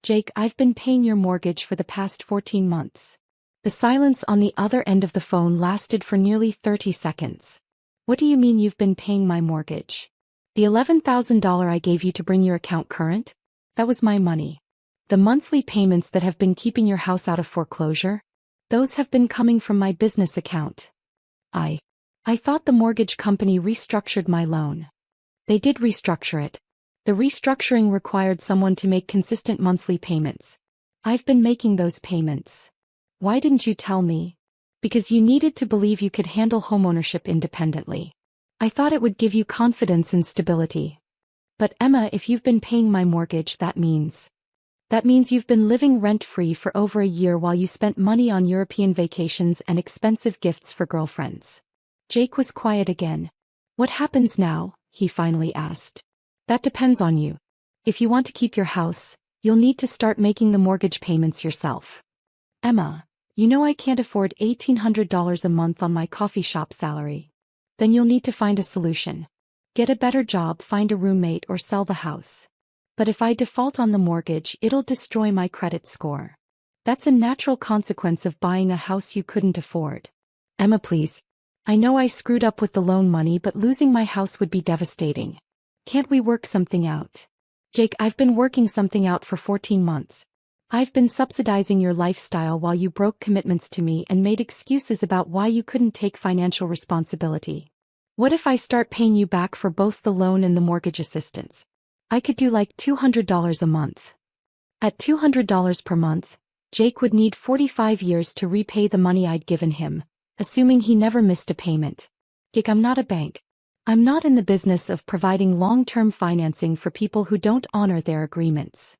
Jake, I've been paying your mortgage for the past 14 months. The silence on the other end of the phone lasted for nearly 30 seconds. What do you mean you've been paying my mortgage? The $11,000 I gave you to bring your account current? That was my money. The monthly payments that have been keeping your house out of foreclosure? Those have been coming from my business account. I thought the mortgage company restructured my loan. They did restructure it. The restructuring required someone to make consistent monthly payments. I've been making those payments. Why didn't you tell me? Because you needed to believe you could handle homeownership independently. I thought it would give you confidence and stability. But Emma, if you've been paying my mortgage, that means you've been living rent-free for over a year while you spent money on European vacations and expensive gifts for girlfriends. Jake was quiet again. What happens now? He finally asked. That depends on you. If you want to keep your house, you'll need to start making the mortgage payments yourself. Emma, you know I can't afford $1,800 a month on my coffee shop salary. Then you'll need to find a solution. Get a better job, find a roommate, or sell the house. But if I default on the mortgage, it'll destroy my credit score. That's a natural consequence of buying a house you couldn't afford. Emma, please. I know I screwed up with the loan money, but losing my house would be devastating. Can't we work something out? Jake, I've been working something out for 14 months. I've been subsidizing your lifestyle while you broke commitments to me and made excuses about why you couldn't take financial responsibility. What if I start paying you back for both the loan and the mortgage assistance? I could do like $200 a month. At $200 per month, Jake would need 45 years to repay the money I'd given him, assuming he never missed a payment. Jake, I'm not a bank. I'm not in the business of providing long-term financing for people who don't honor their agreements.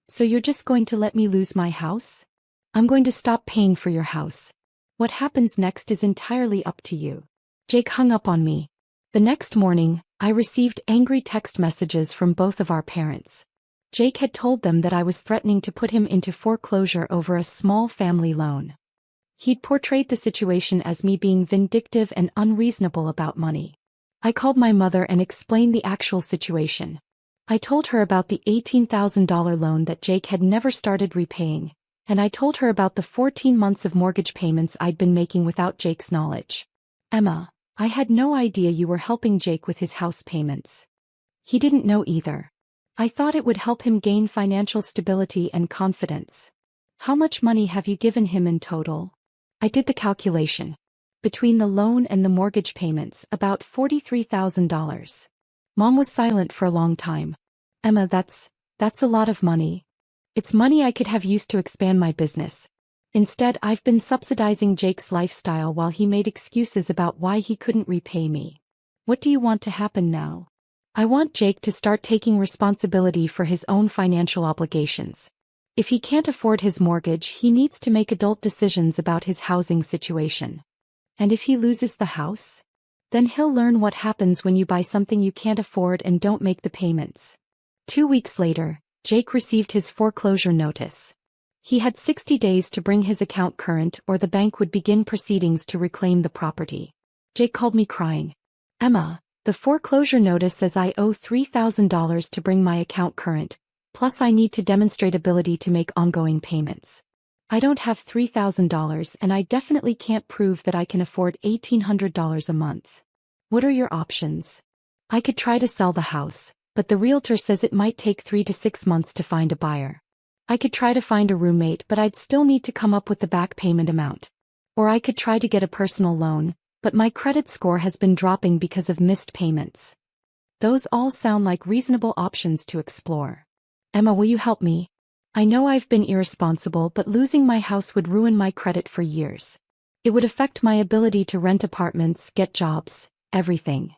So you're just going to let me lose my house? I'm going to stop paying for your house. What happens next is entirely up to you. Jake hung up on me. The next morning, I received angry text messages from both of our parents. Jake had told them that I was threatening to put him into foreclosure over a small family loan. He'd portrayed the situation as me being vindictive and unreasonable about money. I called my mother and explained the actual situation. I told her about the $18,000 loan that Jake had never started repaying, and I told her about the 14 months of mortgage payments I'd been making without Jake's knowledge. Emma, I had no idea you were helping Jake with his house payments. He didn't know either. I thought it would help him gain financial stability and confidence. How much money have you given him in total? I did the calculation. Between the loan and the mortgage payments, about $43,000. Mom was silent for a long time. Emma, that's a lot of money. It's money I could have used to expand my business. Instead, I've been subsidizing Jake's lifestyle while he made excuses about why he couldn't repay me. What do you want to happen now? I want Jake to start taking responsibility for his own financial obligations. If he can't afford his mortgage, he needs to make adult decisions about his housing situation. And if he loses the house? Then he'll learn what happens when you buy something you can't afford and don't make the payments. 2 weeks later, Jake received his foreclosure notice. He had 60 days to bring his account current or the bank would begin proceedings to reclaim the property. Jake called me crying. Emma, the foreclosure notice says I owe $3,000 to bring my account current, plus I need to demonstrate ability to make ongoing payments. I don't have $3,000 and I definitely can't prove that I can afford $1,800 a month. What are your options? I could try to sell the house, but the realtor says it might take 3 to 6 months to find a buyer. I could try to find a roommate, but I'd still need to come up with the back payment amount. Or I could try to get a personal loan, but my credit score has been dropping because of missed payments. Those all sound like reasonable options to explore. Emma, will you help me? I know I've been irresponsible, but losing my house would ruin my credit for years. It would affect my ability to rent apartments, get jobs, everything.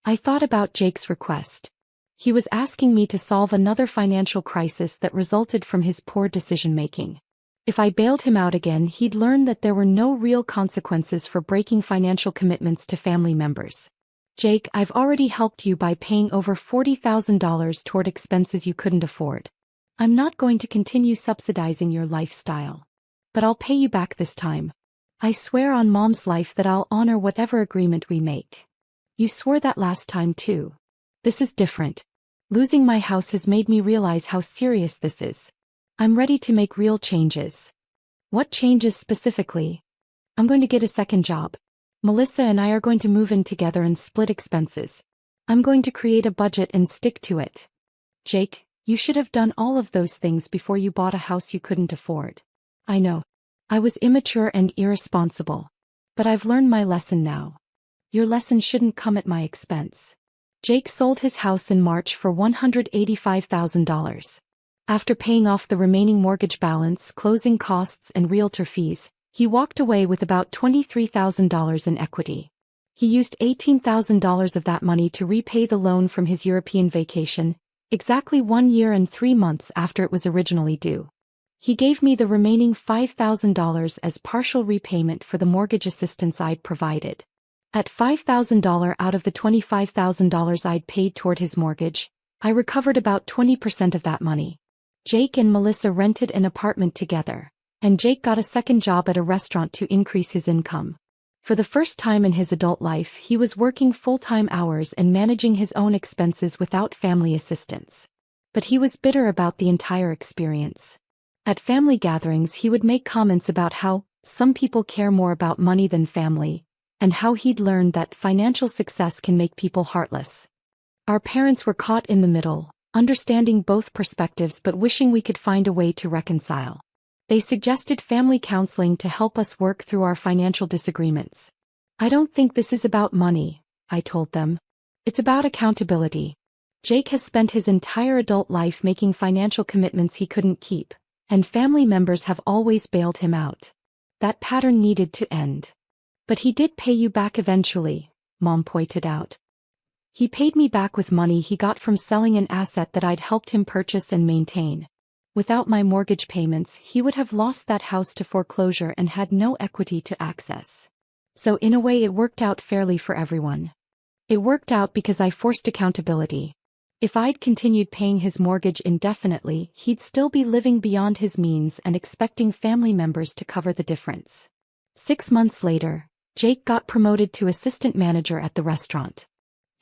I thought about Jake's request. He was asking me to solve another financial crisis that resulted from his poor decision-making. If I bailed him out again, he'd learn that there were no real consequences for breaking financial commitments to family members. Jake, I've already helped you by paying over $40,000 toward expenses you couldn't afford. I'm not going to continue subsidizing your lifestyle. But I'll pay you back this time. I swear on Mom's life that I'll honor whatever agreement we make. You swore that last time too. This is different. Losing my house has made me realize how serious this is. I'm ready to make real changes. What changes specifically? I'm going to get a second job. Melissa and I are going to move in together and split expenses. I'm going to create a budget and stick to it. Jake, you should have done all of those things before you bought a house you couldn't afford. I know. I was immature and irresponsible. But I've learned my lesson now. Your lesson shouldn't come at my expense. Jake sold his house in March for $185,000. After paying off the remaining mortgage balance, closing costs, and realtor fees, he walked away with about $23,000 in equity. He used $18,000 of that money to repay the loan from his European vacation, exactly 1 year and 3 months after it was originally due. He gave me the remaining $5,000 as partial repayment for the mortgage assistance I'd provided. At $5,000 out of the $25,000 I'd paid toward his mortgage, I recovered about 20% of that money. Jake and Melissa rented an apartment together, and Jake got a second job at a restaurant to increase his income. For the first time in his adult life, he was working full-time hours and managing his own expenses without family assistance. But he was bitter about the entire experience. At family gatherings, he would make comments about how some people care more about money than family, and how he'd learned that financial success can make people heartless. Our parents were caught in the middle, understanding both perspectives but wishing we could find a way to reconcile. They suggested family counseling to help us work through our financial disagreements. I don't think this is about money, I told them. It's about accountability. Jake has spent his entire adult life making financial commitments he couldn't keep, and family members have always bailed him out. That pattern needed to end. But he did pay you back eventually, Mom pointed out. He paid me back with money he got from selling an asset that I'd helped him purchase and maintain. Without my mortgage payments, he would have lost that house to foreclosure and had no equity to access. So in a way it worked out fairly for everyone. It worked out because I forced accountability. If I'd continued paying his mortgage indefinitely, he'd still be living beyond his means and expecting family members to cover the difference. 6 months later, Jake got promoted to assistant manager at the restaurant.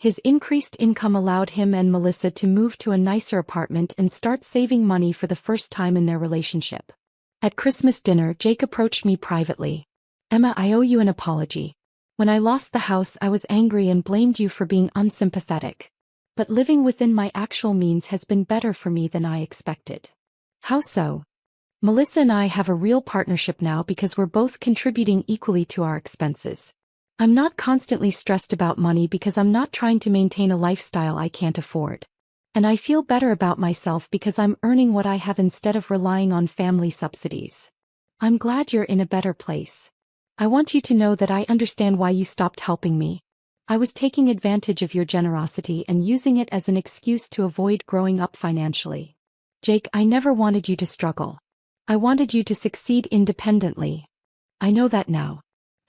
His increased income allowed him and Melissa to move to a nicer apartment and start saving money for the first time in their relationship. At Christmas dinner, Jake approached me privately. "Emma, I owe you an apology. When I lost the house, I was angry and blamed you for being unsympathetic. But living within my actual means has been better for me than I expected." "How so?" "Melissa and I have a real partnership now because we're both contributing equally to our expenses. I'm not constantly stressed about money because I'm not trying to maintain a lifestyle I can't afford. And I feel better about myself because I'm earning what I have instead of relying on family subsidies. I'm glad you're in a better place. I want you to know that I understand why you stopped helping me. I was taking advantage of your generosity and using it as an excuse to avoid growing up financially. Jake, I never wanted you to struggle. I wanted you to succeed independently. I know that now.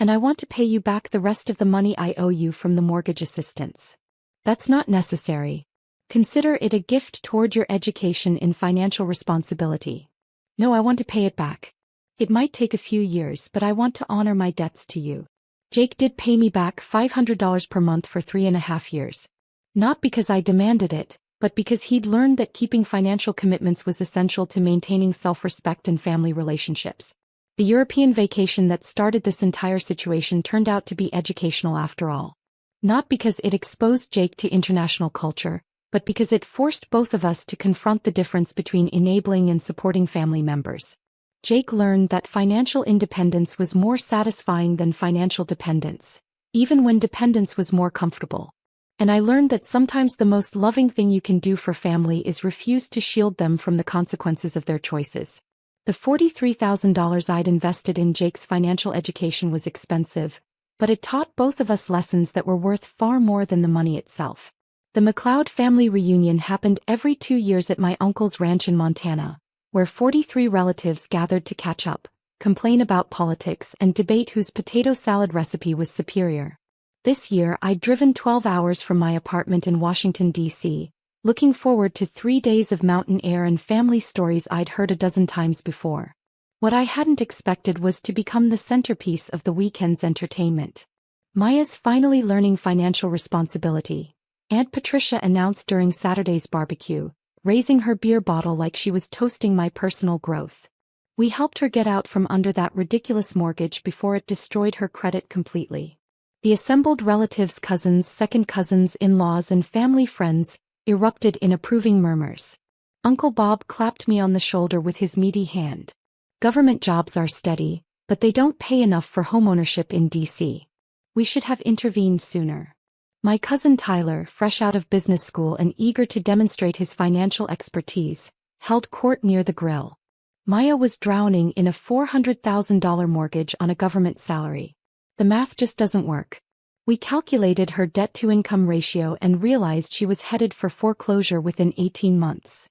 And I want to pay you back the rest of the money I owe you from the mortgage assistance." "That's not necessary. Consider it a gift toward your education in financial responsibility." "No, I want to pay it back. It might take a few years, but I want to honor my debts to you." Jake did pay me back $500 per month for 3.5 years. Not because I demanded it, but because he'd learned that keeping financial commitments was essential to maintaining self-respect and family relationships. The European vacation that started this entire situation turned out to be educational after all. Not because it exposed Jake to international culture, but because it forced both of us to confront the difference between enabling and supporting family members. Jake learned that financial independence was more satisfying than financial dependence, even when dependence was more comfortable. And I learned that sometimes the most loving thing you can do for family is refuse to shield them from the consequences of their choices. The $43,000 I'd invested in Jake's financial education was expensive, but it taught both of us lessons that were worth far more than the money itself. The McLeod family reunion happened every 2 years at my uncle's ranch in Montana, where 43 relatives gathered to catch up, complain about politics, and debate whose potato salad recipe was superior. This year I'd driven 12 hours from my apartment in Washington, D.C., looking forward to 3 days of mountain air and family stories I'd heard a dozen times before. What I hadn't expected was to become the centerpiece of the weekend's entertainment. "Maya's finally learning financial responsibility," Aunt Patricia announced during Saturday's barbecue, raising her beer bottle like she was toasting my personal growth. "We helped her get out from under that ridiculous mortgage before it destroyed her credit completely." The assembled relatives, cousins, second cousins, in-laws, and family friends erupted in approving murmurs. Uncle Bob clapped me on the shoulder with his meaty hand. Government jobs are steady, but they don't pay enough for homeownership in D.C. We should have intervened sooner. My cousin Tyler, fresh out of business school and eager to demonstrate his financial expertise, held court near the grill. Maya was drowning in a $400,000 mortgage on a government salary. The math just doesn't work. We calculated her debt-to-income ratio and realized she was headed for foreclosure within 18 months.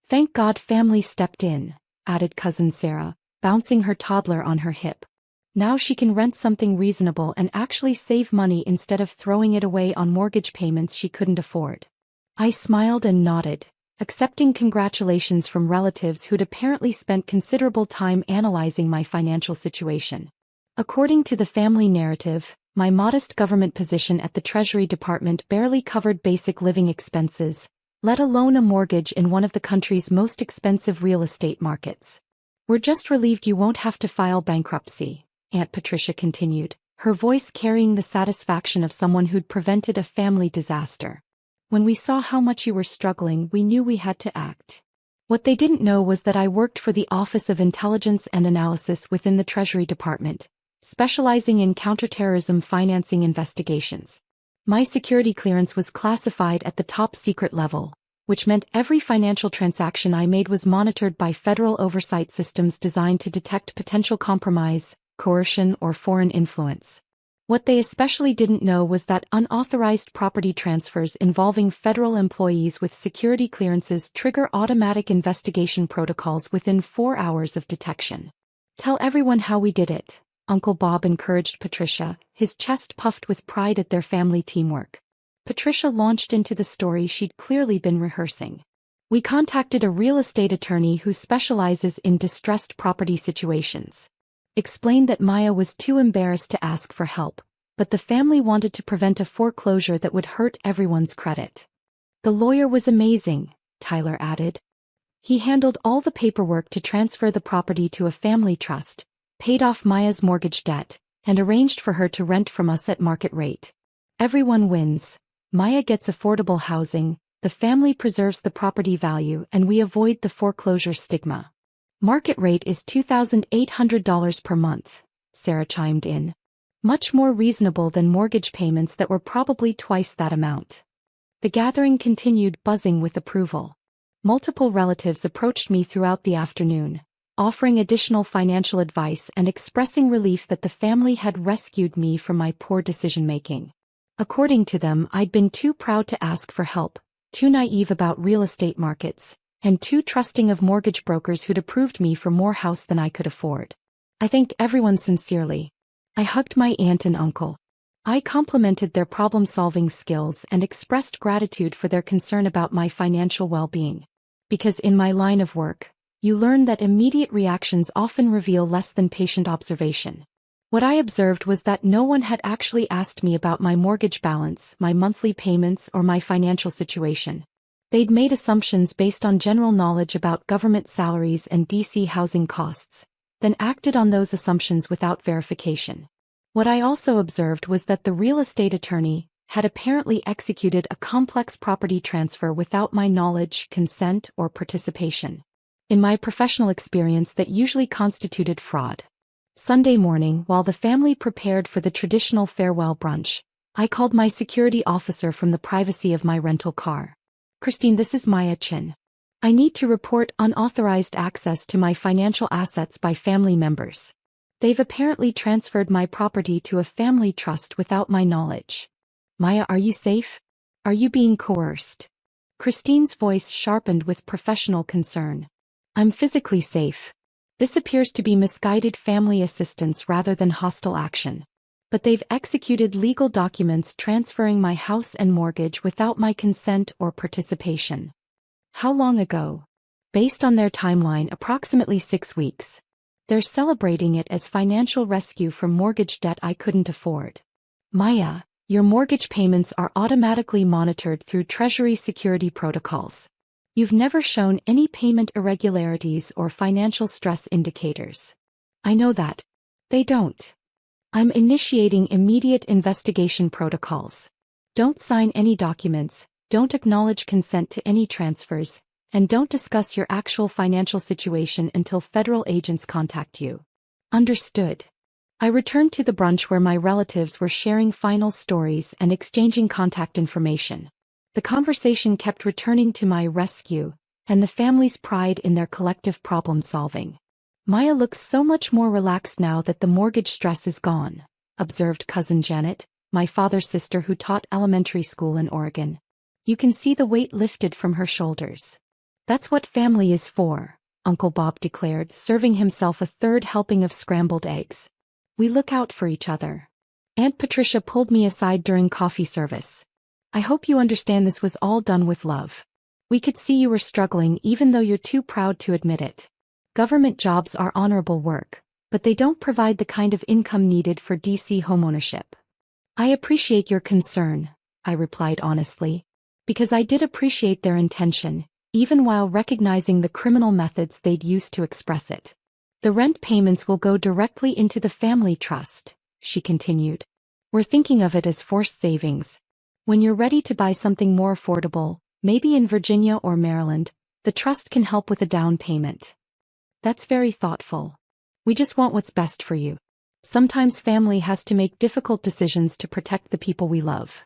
Thank God family stepped in, added cousin Sarah, bouncing her toddler on her hip. Now she can rent something reasonable and actually save money instead of throwing it away on mortgage payments she couldn't afford. I smiled and nodded, accepting congratulations from relatives who'd apparently spent considerable time analyzing my financial situation. According to the family narrative, my modest government position at the Treasury Department barely covered basic living expenses, let alone a mortgage in one of the country's most expensive real estate markets. We're just relieved you won't have to file bankruptcy, Aunt Patricia continued, her voice carrying the satisfaction of someone who'd prevented a family disaster. When we saw how much you were struggling, we knew we had to act. What they didn't know was that I worked for the Office of Intelligence and Analysis within the Treasury Department, specializing in counterterrorism financing investigations. My security clearance was classified at the top secret level, which meant every financial transaction I made was monitored by federal oversight systems designed to detect potential compromise, coercion, or foreign influence. What they especially didn't know was that unauthorized property transfers involving federal employees with security clearances trigger automatic investigation protocols within 4 hours of detection. Tell everyone how we did it, Uncle Bob encouraged Patricia, his chest puffed with pride at their family teamwork. Patricia launched into the story she'd clearly been rehearsing. We contacted a real estate attorney who specializes in distressed property situations. Explained that Maya was too embarrassed to ask for help, but the family wanted to prevent a foreclosure that would hurt everyone's credit. The lawyer was amazing, Tyler added. He handled all the paperwork to transfer the property to a family trust, paid off Maya's mortgage debt, and arranged for her to rent from us at market rate. Everyone wins. Maya gets affordable housing, the family preserves the property value, and we avoid the foreclosure stigma. Market rate is $2,800 per month, Sarah chimed in. Much more reasonable than mortgage payments that were probably twice that amount. The gathering continued, buzzing with approval. Multiple relatives approached me throughout the afternoon, offering additional financial advice and expressing relief that the family had rescued me from my poor decision-making. According to them, I'd been too proud to ask for help, too naive about real estate markets, and too trusting of mortgage brokers who'd approved me for more house than I could afford. I thanked everyone sincerely. I hugged my aunt and uncle. I complimented their problem-solving skills and expressed gratitude for their concern about my financial well-being. Because in my line of work, you learn that immediate reactions often reveal less than patient observation. What I observed was that no one had actually asked me about my mortgage balance, my monthly payments, or my financial situation. They'd made assumptions based on general knowledge about government salaries and DC housing costs, then acted on those assumptions without verification. What I also observed was that the real estate attorney had apparently executed a complex property transfer without my knowledge, consent, or participation. In my professional experience, that usually constituted fraud. Sunday morning, while the family prepared for the traditional farewell brunch, I called my security officer from the privacy of my rental car. Christine, this is Maya Chin. I need to report unauthorized access to my financial assets by family members. They've apparently transferred my property to a family trust without my knowledge. Maya, are you safe? Are you being coerced? Christine's voice sharpened with professional concern. I'm physically safe. This appears to be misguided family assistance rather than hostile action. But they've executed legal documents transferring my house and mortgage without my consent or participation. How long ago? Based on their timeline, approximately 6 weeks. They're celebrating it as financial rescue from mortgage debt I couldn't afford. Maya, your mortgage payments are automatically monitored through Treasury security protocols. You've never shown any payment irregularities or financial stress indicators. I know that. They don't. I'm initiating immediate investigation protocols. Don't sign any documents, don't acknowledge consent to any transfers, and don't discuss your actual financial situation until federal agents contact you. Understood. I returned to the brunch where my relatives were sharing final stories and exchanging contact information. The conversation kept returning to my rescue and the family's pride in their collective problem-solving. Maya looks so much more relaxed now that the mortgage stress is gone, observed cousin Janet, my father's sister who taught elementary school in Oregon. You can see the weight lifted from her shoulders. That's what family is for, Uncle Bob declared, serving himself a third helping of scrambled eggs. We look out for each other. Aunt Patricia pulled me aside during coffee service. I hope you understand this was all done with love. We could see you were struggling even though you're too proud to admit it. Government jobs are honorable work, but they don't provide the kind of income needed for DC homeownership. I appreciate your concern, I replied honestly, because I did appreciate their intention, even while recognizing the criminal methods they'd used to express it. The rent payments will go directly into the family trust, she continued. We're thinking of it as forced savings. When you're ready to buy something more affordable, maybe in Virginia or Maryland, the trust can help with a down payment. That's very thoughtful. We just want what's best for you. Sometimes family has to make difficult decisions to protect the people we love.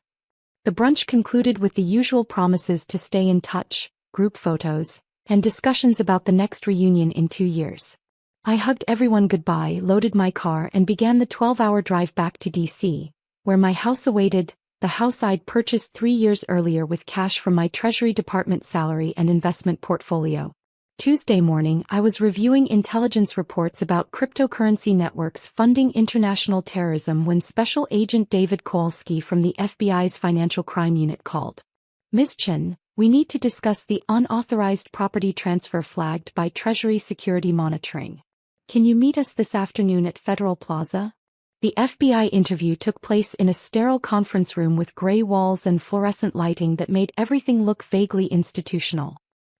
The brunch concluded with the usual promises to stay in touch, group photos, and discussions about the next reunion in 2 years. I hugged everyone goodbye, loaded my car, and began the 12-hour drive back to DC, where my house awaited, the house I'd purchased 3 years earlier with cash from my Treasury Department salary and investment portfolio. Tuesday morning, I was reviewing intelligence reports about cryptocurrency networks funding international terrorism when Special Agent David Kowalski from the FBI's Financial Crime Unit called. Ms. Chen, we need to discuss the unauthorized property transfer flagged by Treasury Security Monitoring. Can you meet us this afternoon at Federal Plaza? The FBI interview took place in a sterile conference room with gray walls and fluorescent lighting that made everything look vaguely institutional.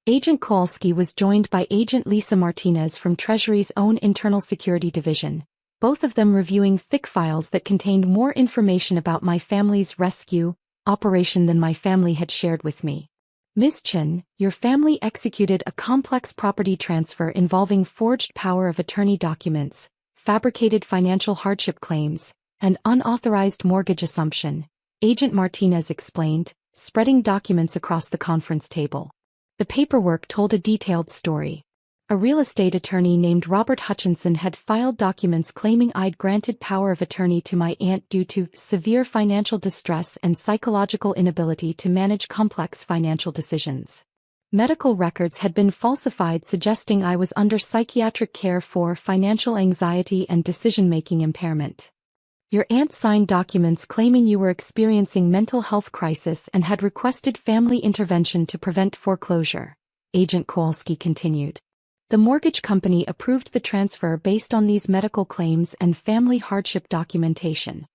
Agent Kowalski was joined by Agent Lisa Martinez from Treasury's own Internal Security Division, both of them reviewing thick files that contained more information about my family's rescue operation than my family had shared with me. Ms. Chen, your family executed a complex property transfer involving forged power of attorney documents, fabricated financial hardship claims, and unauthorized mortgage assumption, Agent Martinez explained, spreading documents across the conference table. The paperwork told a detailed story. A real estate attorney named Robert Hutchinson had filed documents claiming I'd granted power of attorney to my aunt due to severe financial distress and psychological inability to manage complex financial decisions. Medical records had been falsified suggesting I was under psychiatric care for financial anxiety and decision-making impairment. Your aunt signed documents claiming you were experiencing mental health crisis and had requested family intervention to prevent foreclosure, Agent Kowalski continued. The mortgage company approved the transfer based on these medical claims and family hardship documentation.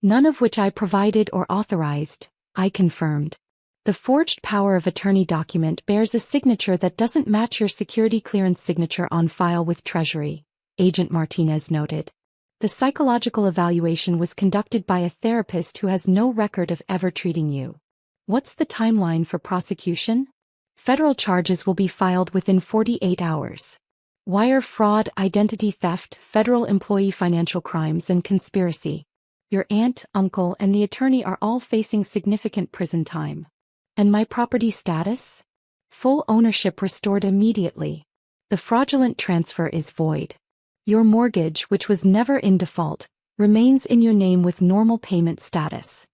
None of which I provided or authorized, I confirmed. The forged power of attorney document bears a signature that doesn't match your security clearance signature on file with Treasury, Agent Martinez noted. The psychological evaluation was conducted by a therapist who has no record of ever treating you. What's the timeline for prosecution? Federal charges will be filed within 48 hours. Wire fraud, identity theft, federal employee financial crimes, and conspiracy. Your aunt, uncle, and the attorney are all facing significant prison time. And my property status? Full ownership restored immediately. The fraudulent transfer is void. Your mortgage, which was never in default, remains in your name with normal payment status.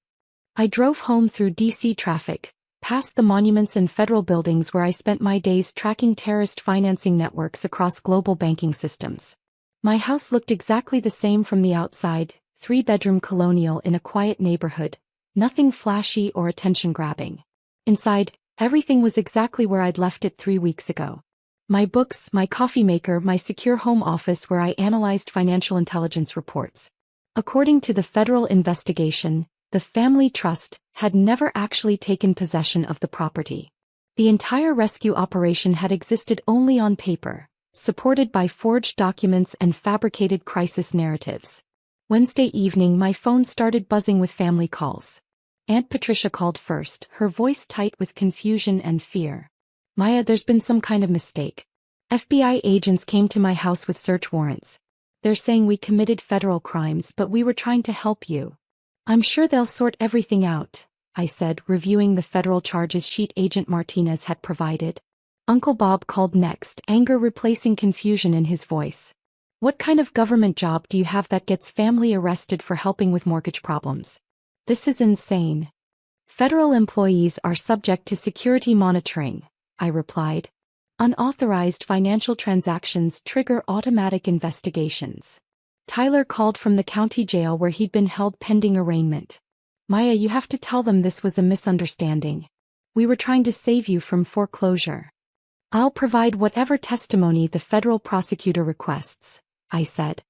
I drove home through DC traffic, past the monuments and federal buildings where I spent my days tracking terrorist financing networks across global banking systems. My house looked exactly the same from the outside, 3-bedroom colonial in a quiet neighborhood, nothing flashy or attention-grabbing. Inside, everything was exactly where I'd left it 3 weeks ago. My books, my coffee maker, my secure home office where I analyzed financial intelligence reports. According to the federal investigation, the family trust had never actually taken possession of the property. The entire rescue operation had existed only on paper, supported by forged documents and fabricated crisis narratives. Wednesday evening, my phone started buzzing with family calls. Aunt Patricia called first, her voice tight with confusion and fear. Maya, there's been some kind of mistake. FBI agents came to my house with search warrants. They're saying we committed federal crimes, but we were trying to help you. I'm sure they'll sort everything out, I said, reviewing the federal charges sheet Agent Martinez had provided. Uncle Bob called next, anger replacing confusion in his voice. What kind of government job do you have that gets family arrested for helping with mortgage problems? This is insane. Federal employees are subject to security monitoring, I replied. Unauthorized financial transactions trigger automatic investigations. Tyler called from the county jail where he'd been held pending arraignment. Maya, you have to tell them this was a misunderstanding. We were trying to save you from foreclosure. I'll provide whatever testimony the federal prosecutor requests, I said.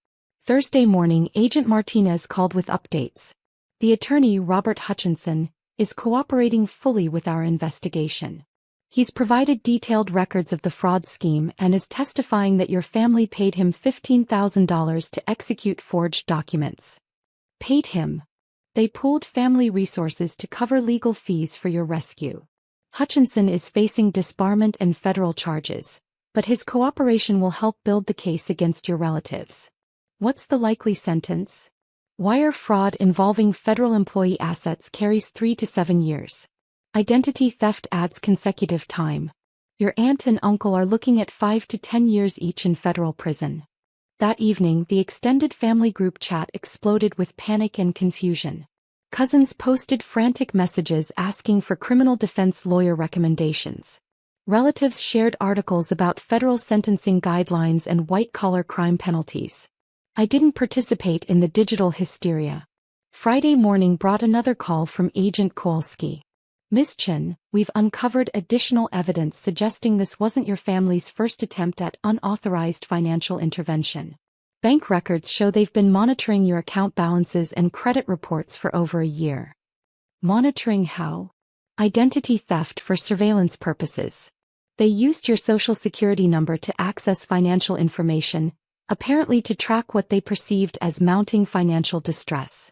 Thursday morning, Agent Martinez called with updates. The attorney, Robert Hutchinson, is cooperating fully with our investigation. He's provided detailed records of the fraud scheme and is testifying that your family paid him $15,000 to execute forged documents. Paid him. They pooled family resources to cover legal fees for your rescue. Hutchinson is facing disbarment and federal charges, but his cooperation will help build the case against your relatives. What's the likely sentence? Wire fraud involving federal employee assets carries 3 to 7 years. Identity theft adds consecutive time. Your aunt and uncle are looking at 5 to 10 years each in federal prison. That evening, the extended family group chat exploded with panic and confusion. Cousins posted frantic messages asking for criminal defense lawyer recommendations. Relatives shared articles about federal sentencing guidelines and white-collar crime penalties. I didn't participate in the digital hysteria. Friday morning brought another call from Agent Kowalski. Ms. Chen, we've uncovered additional evidence suggesting this wasn't your family's first attempt at unauthorized financial intervention. Bank records show they've been monitoring your account balances and credit reports for over a year. Monitoring how? Identity theft for surveillance purposes. They used your social security number to access financial information, apparently to track what they perceived as mounting financial distress.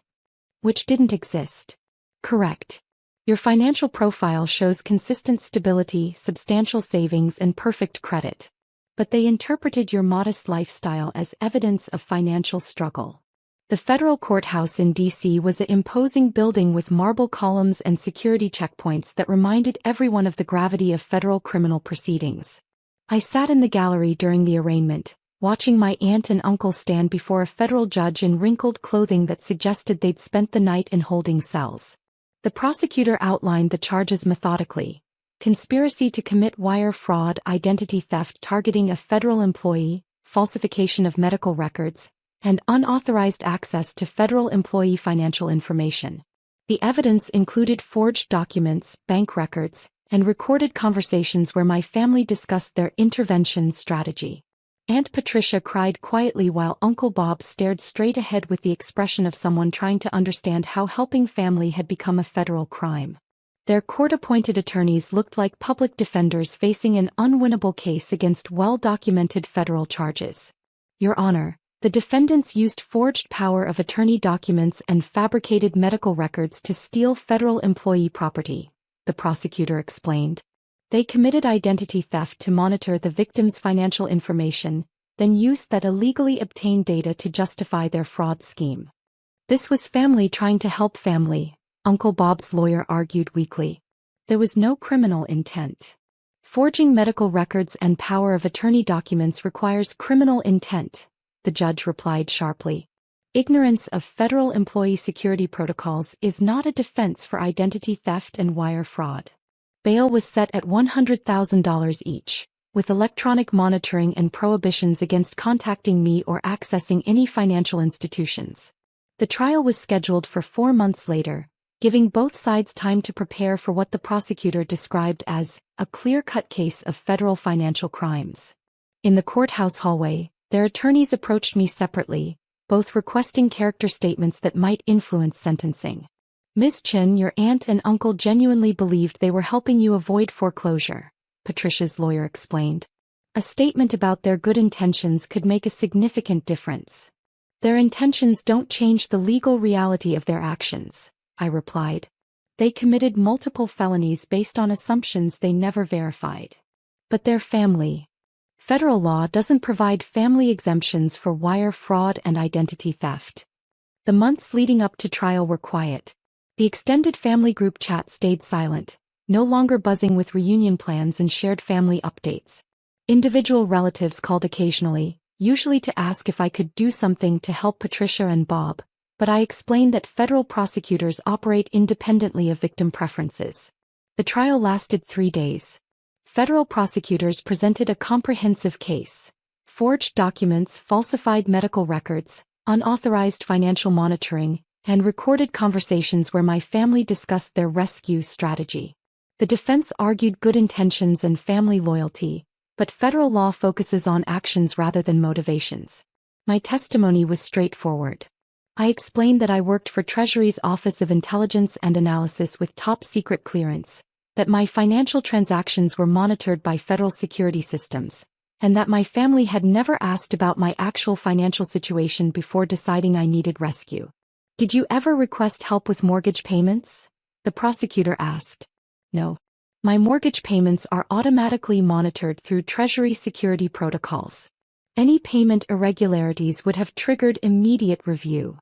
Which didn't exist. Correct. Your financial profile shows consistent stability, substantial savings, and perfect credit. But they interpreted your modest lifestyle as evidence of financial struggle. The federal courthouse in D.C. was an imposing building with marble columns and security checkpoints that reminded everyone of the gravity of federal criminal proceedings. I sat in the gallery during the arraignment, watching my aunt and uncle stand before a federal judge in wrinkled clothing that suggested they'd spent the night in holding cells. The prosecutor outlined the charges methodically. Conspiracy to commit wire fraud, identity theft targeting a federal employee, falsification of medical records, and unauthorized access to federal employee financial information. The evidence included forged documents, bank records, and recorded conversations where my family discussed their intervention strategy. Aunt Patricia cried quietly while Uncle Bob stared straight ahead with the expression of someone trying to understand how helping family had become a federal crime. Their court-appointed attorneys looked like public defenders facing an unwinnable case against well-documented federal charges. Your Honor, the defendants used forged power of attorney documents and fabricated medical records to steal federal employee property, the prosecutor explained. They committed identity theft to monitor the victim's financial information, then used that illegally obtained data to justify their fraud scheme. This was family trying to help family, Uncle Bob's lawyer argued weakly. There was no criminal intent. Forging medical records and power of attorney documents requires criminal intent, the judge replied sharply. Ignorance of federal employee security protocols is not a defense for identity theft and wire fraud. Bail was set at $100,000 each, with electronic monitoring and prohibitions against contacting me or accessing any financial institutions. The trial was scheduled for 4 months later, giving both sides time to prepare for what the prosecutor described as a clear-cut case of federal financial crimes. In the courthouse hallway, their attorneys approached me separately, both requesting character statements that might influence sentencing. Ms. Chen, your aunt and uncle genuinely believed they were helping you avoid foreclosure, Patricia's lawyer explained. A statement about their good intentions could make a significant difference. Their intentions don't change the legal reality of their actions, I replied. They committed multiple felonies based on assumptions they never verified. But their family. Federal law doesn't provide family exemptions for wire fraud and identity theft. The months leading up to trial were quiet. The extended family group chat stayed silent, no longer buzzing with reunion plans and shared family updates. Individual relatives called occasionally, usually to ask if I could do something to help Patricia and Bob, but I explained that federal prosecutors operate independently of victim preferences. The trial lasted 3 days. Federal prosecutors presented a comprehensive case: forged documents, falsified medical records, unauthorized financial monitoring, and recorded conversations where my family discussed their rescue strategy. The defense argued good intentions and family loyalty, but federal law focuses on actions rather than motivations. My testimony was straightforward. I explained that I worked for Treasury's Office of Intelligence and Analysis with top-secret clearance, that my financial transactions were monitored by federal security systems, and that my family had never asked about my actual financial situation before deciding I needed rescue. "Did you ever request help with mortgage payments?" the prosecutor asked. "No. My mortgage payments are automatically monitored through Treasury security protocols. Any payment irregularities would have triggered immediate review."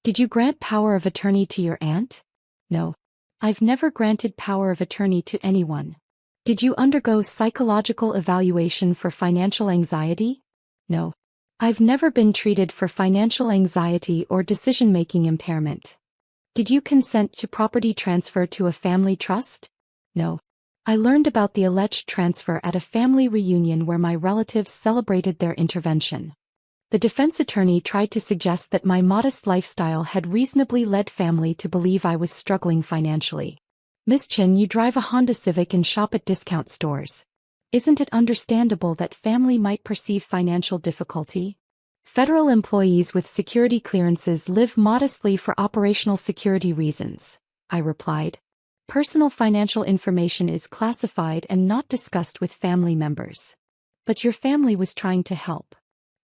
"Did you grant power of attorney to your aunt?" "No. I've never granted power of attorney to anyone." "Did you undergo psychological evaluation for financial anxiety?" "No. I've never been treated for financial anxiety or decision-making impairment." "Did you consent to property transfer to a family trust?" "No. I learned about the alleged transfer at a family reunion where my relatives celebrated their intervention." The defense attorney tried to suggest that my modest lifestyle had reasonably led family to believe I was struggling financially. "Miss Chin, you drive a Honda Civic and shop at discount stores. Isn't it understandable that family might perceive financial difficulty?" "Federal employees with security clearances live modestly for operational security reasons," I replied. "Personal financial information is classified and not discussed with family members." "But your family was trying to help."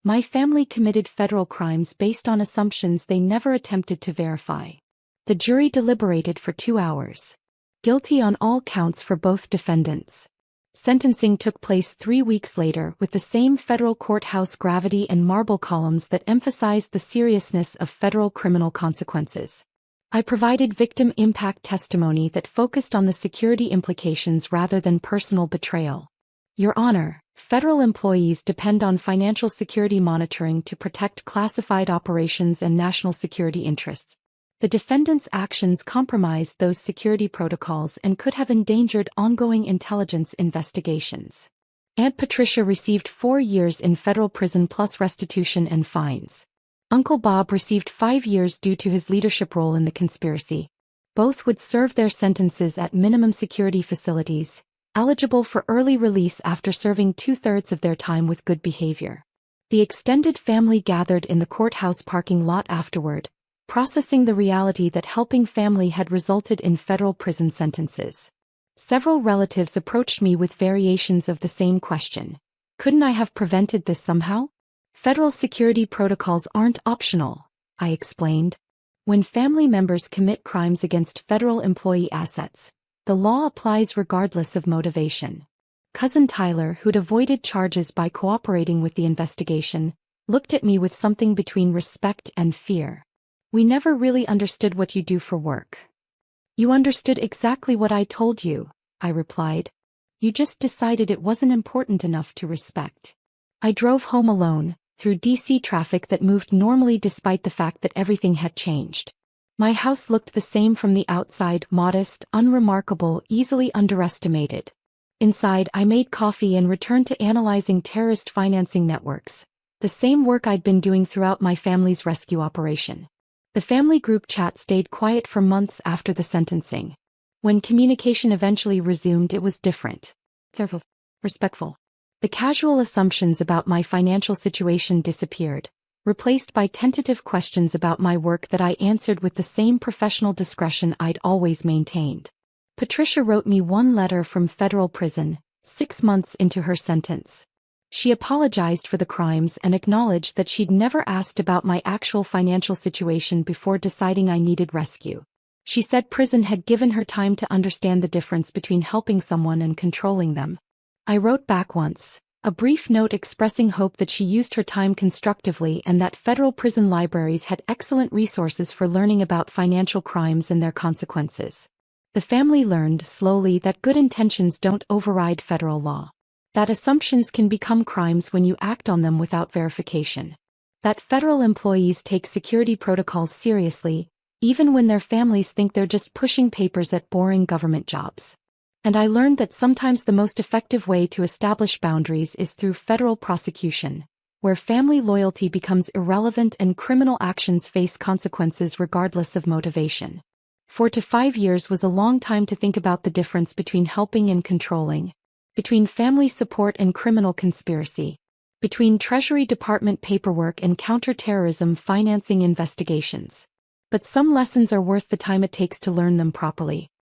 "My family committed federal crimes based on assumptions they never attempted to verify." The jury deliberated for 2 hours. Guilty on all counts for both defendants. Sentencing took place 3 weeks later with the same federal courthouse gravity and marble columns that emphasized the seriousness of federal criminal consequences. I provided victim impact testimony that focused on the security implications rather than personal betrayal. "Your Honor, federal employees depend on financial security monitoring to protect classified operations and national security interests. The defendant's actions compromised those security protocols and could have endangered ongoing intelligence investigations." Aunt Patricia received 4 years in federal prison plus restitution and fines. Uncle Bob received 5 years due to his leadership role in the conspiracy. Both would serve their sentences at minimum security facilities, eligible for early release after serving 2/3 of their time with good behavior. The extended family gathered in the courthouse parking lot afterward, processing the reality that helping family had resulted in federal prison sentences. Several relatives approached me with variations of the same question. Couldn't I have prevented this somehow? "Federal security protocols aren't optional," I explained. "When family members commit crimes against federal employee assets, the law applies regardless of motivation." Cousin Tyler, who'd avoided charges by cooperating with the investigation, looked at me with something between respect and fear. "We never really understood what you do for work." "You understood exactly what I told you," I replied. "You just decided it wasn't important enough to respect." I drove home alone, through DC traffic that moved normally despite the fact that everything had changed. My house looked the same from the outside: modest, unremarkable, easily underestimated. Inside, I made coffee and returned to analyzing terrorist financing networks, the same work I'd been doing throughout my family's rescue operation. The family group chat stayed quiet for months after the sentencing. When communication eventually resumed, it was different. Careful, respectful. The casual assumptions about my financial situation disappeared, replaced by tentative questions about my work that I answered with the same professional discretion I'd always maintained. Patricia wrote me one letter from federal prison, 6 months into her sentence. She apologized for the crimes and acknowledged that she'd never asked about my actual financial situation before deciding I needed rescue. She said prison had given her time to understand the difference between helping someone and controlling them. I wrote back once, a brief note expressing hope that she used her time constructively and that federal prison libraries had excellent resources for learning about financial crimes and their consequences. The family learned slowly that good intentions don't override federal law. That assumptions can become crimes when you act on them without verification. That federal employees take security protocols seriously, even when their families think they're just pushing papers at boring government jobs. And I learned that sometimes the most effective way to establish boundaries is through federal prosecution, where family loyalty becomes irrelevant and criminal actions face consequences regardless of motivation. 4 to 5 years was a long time to think about the difference between helping and controlling, between family support and criminal conspiracy, between Treasury Department paperwork and counterterrorism financing investigations. But some lessons are worth the time it takes to learn them properly.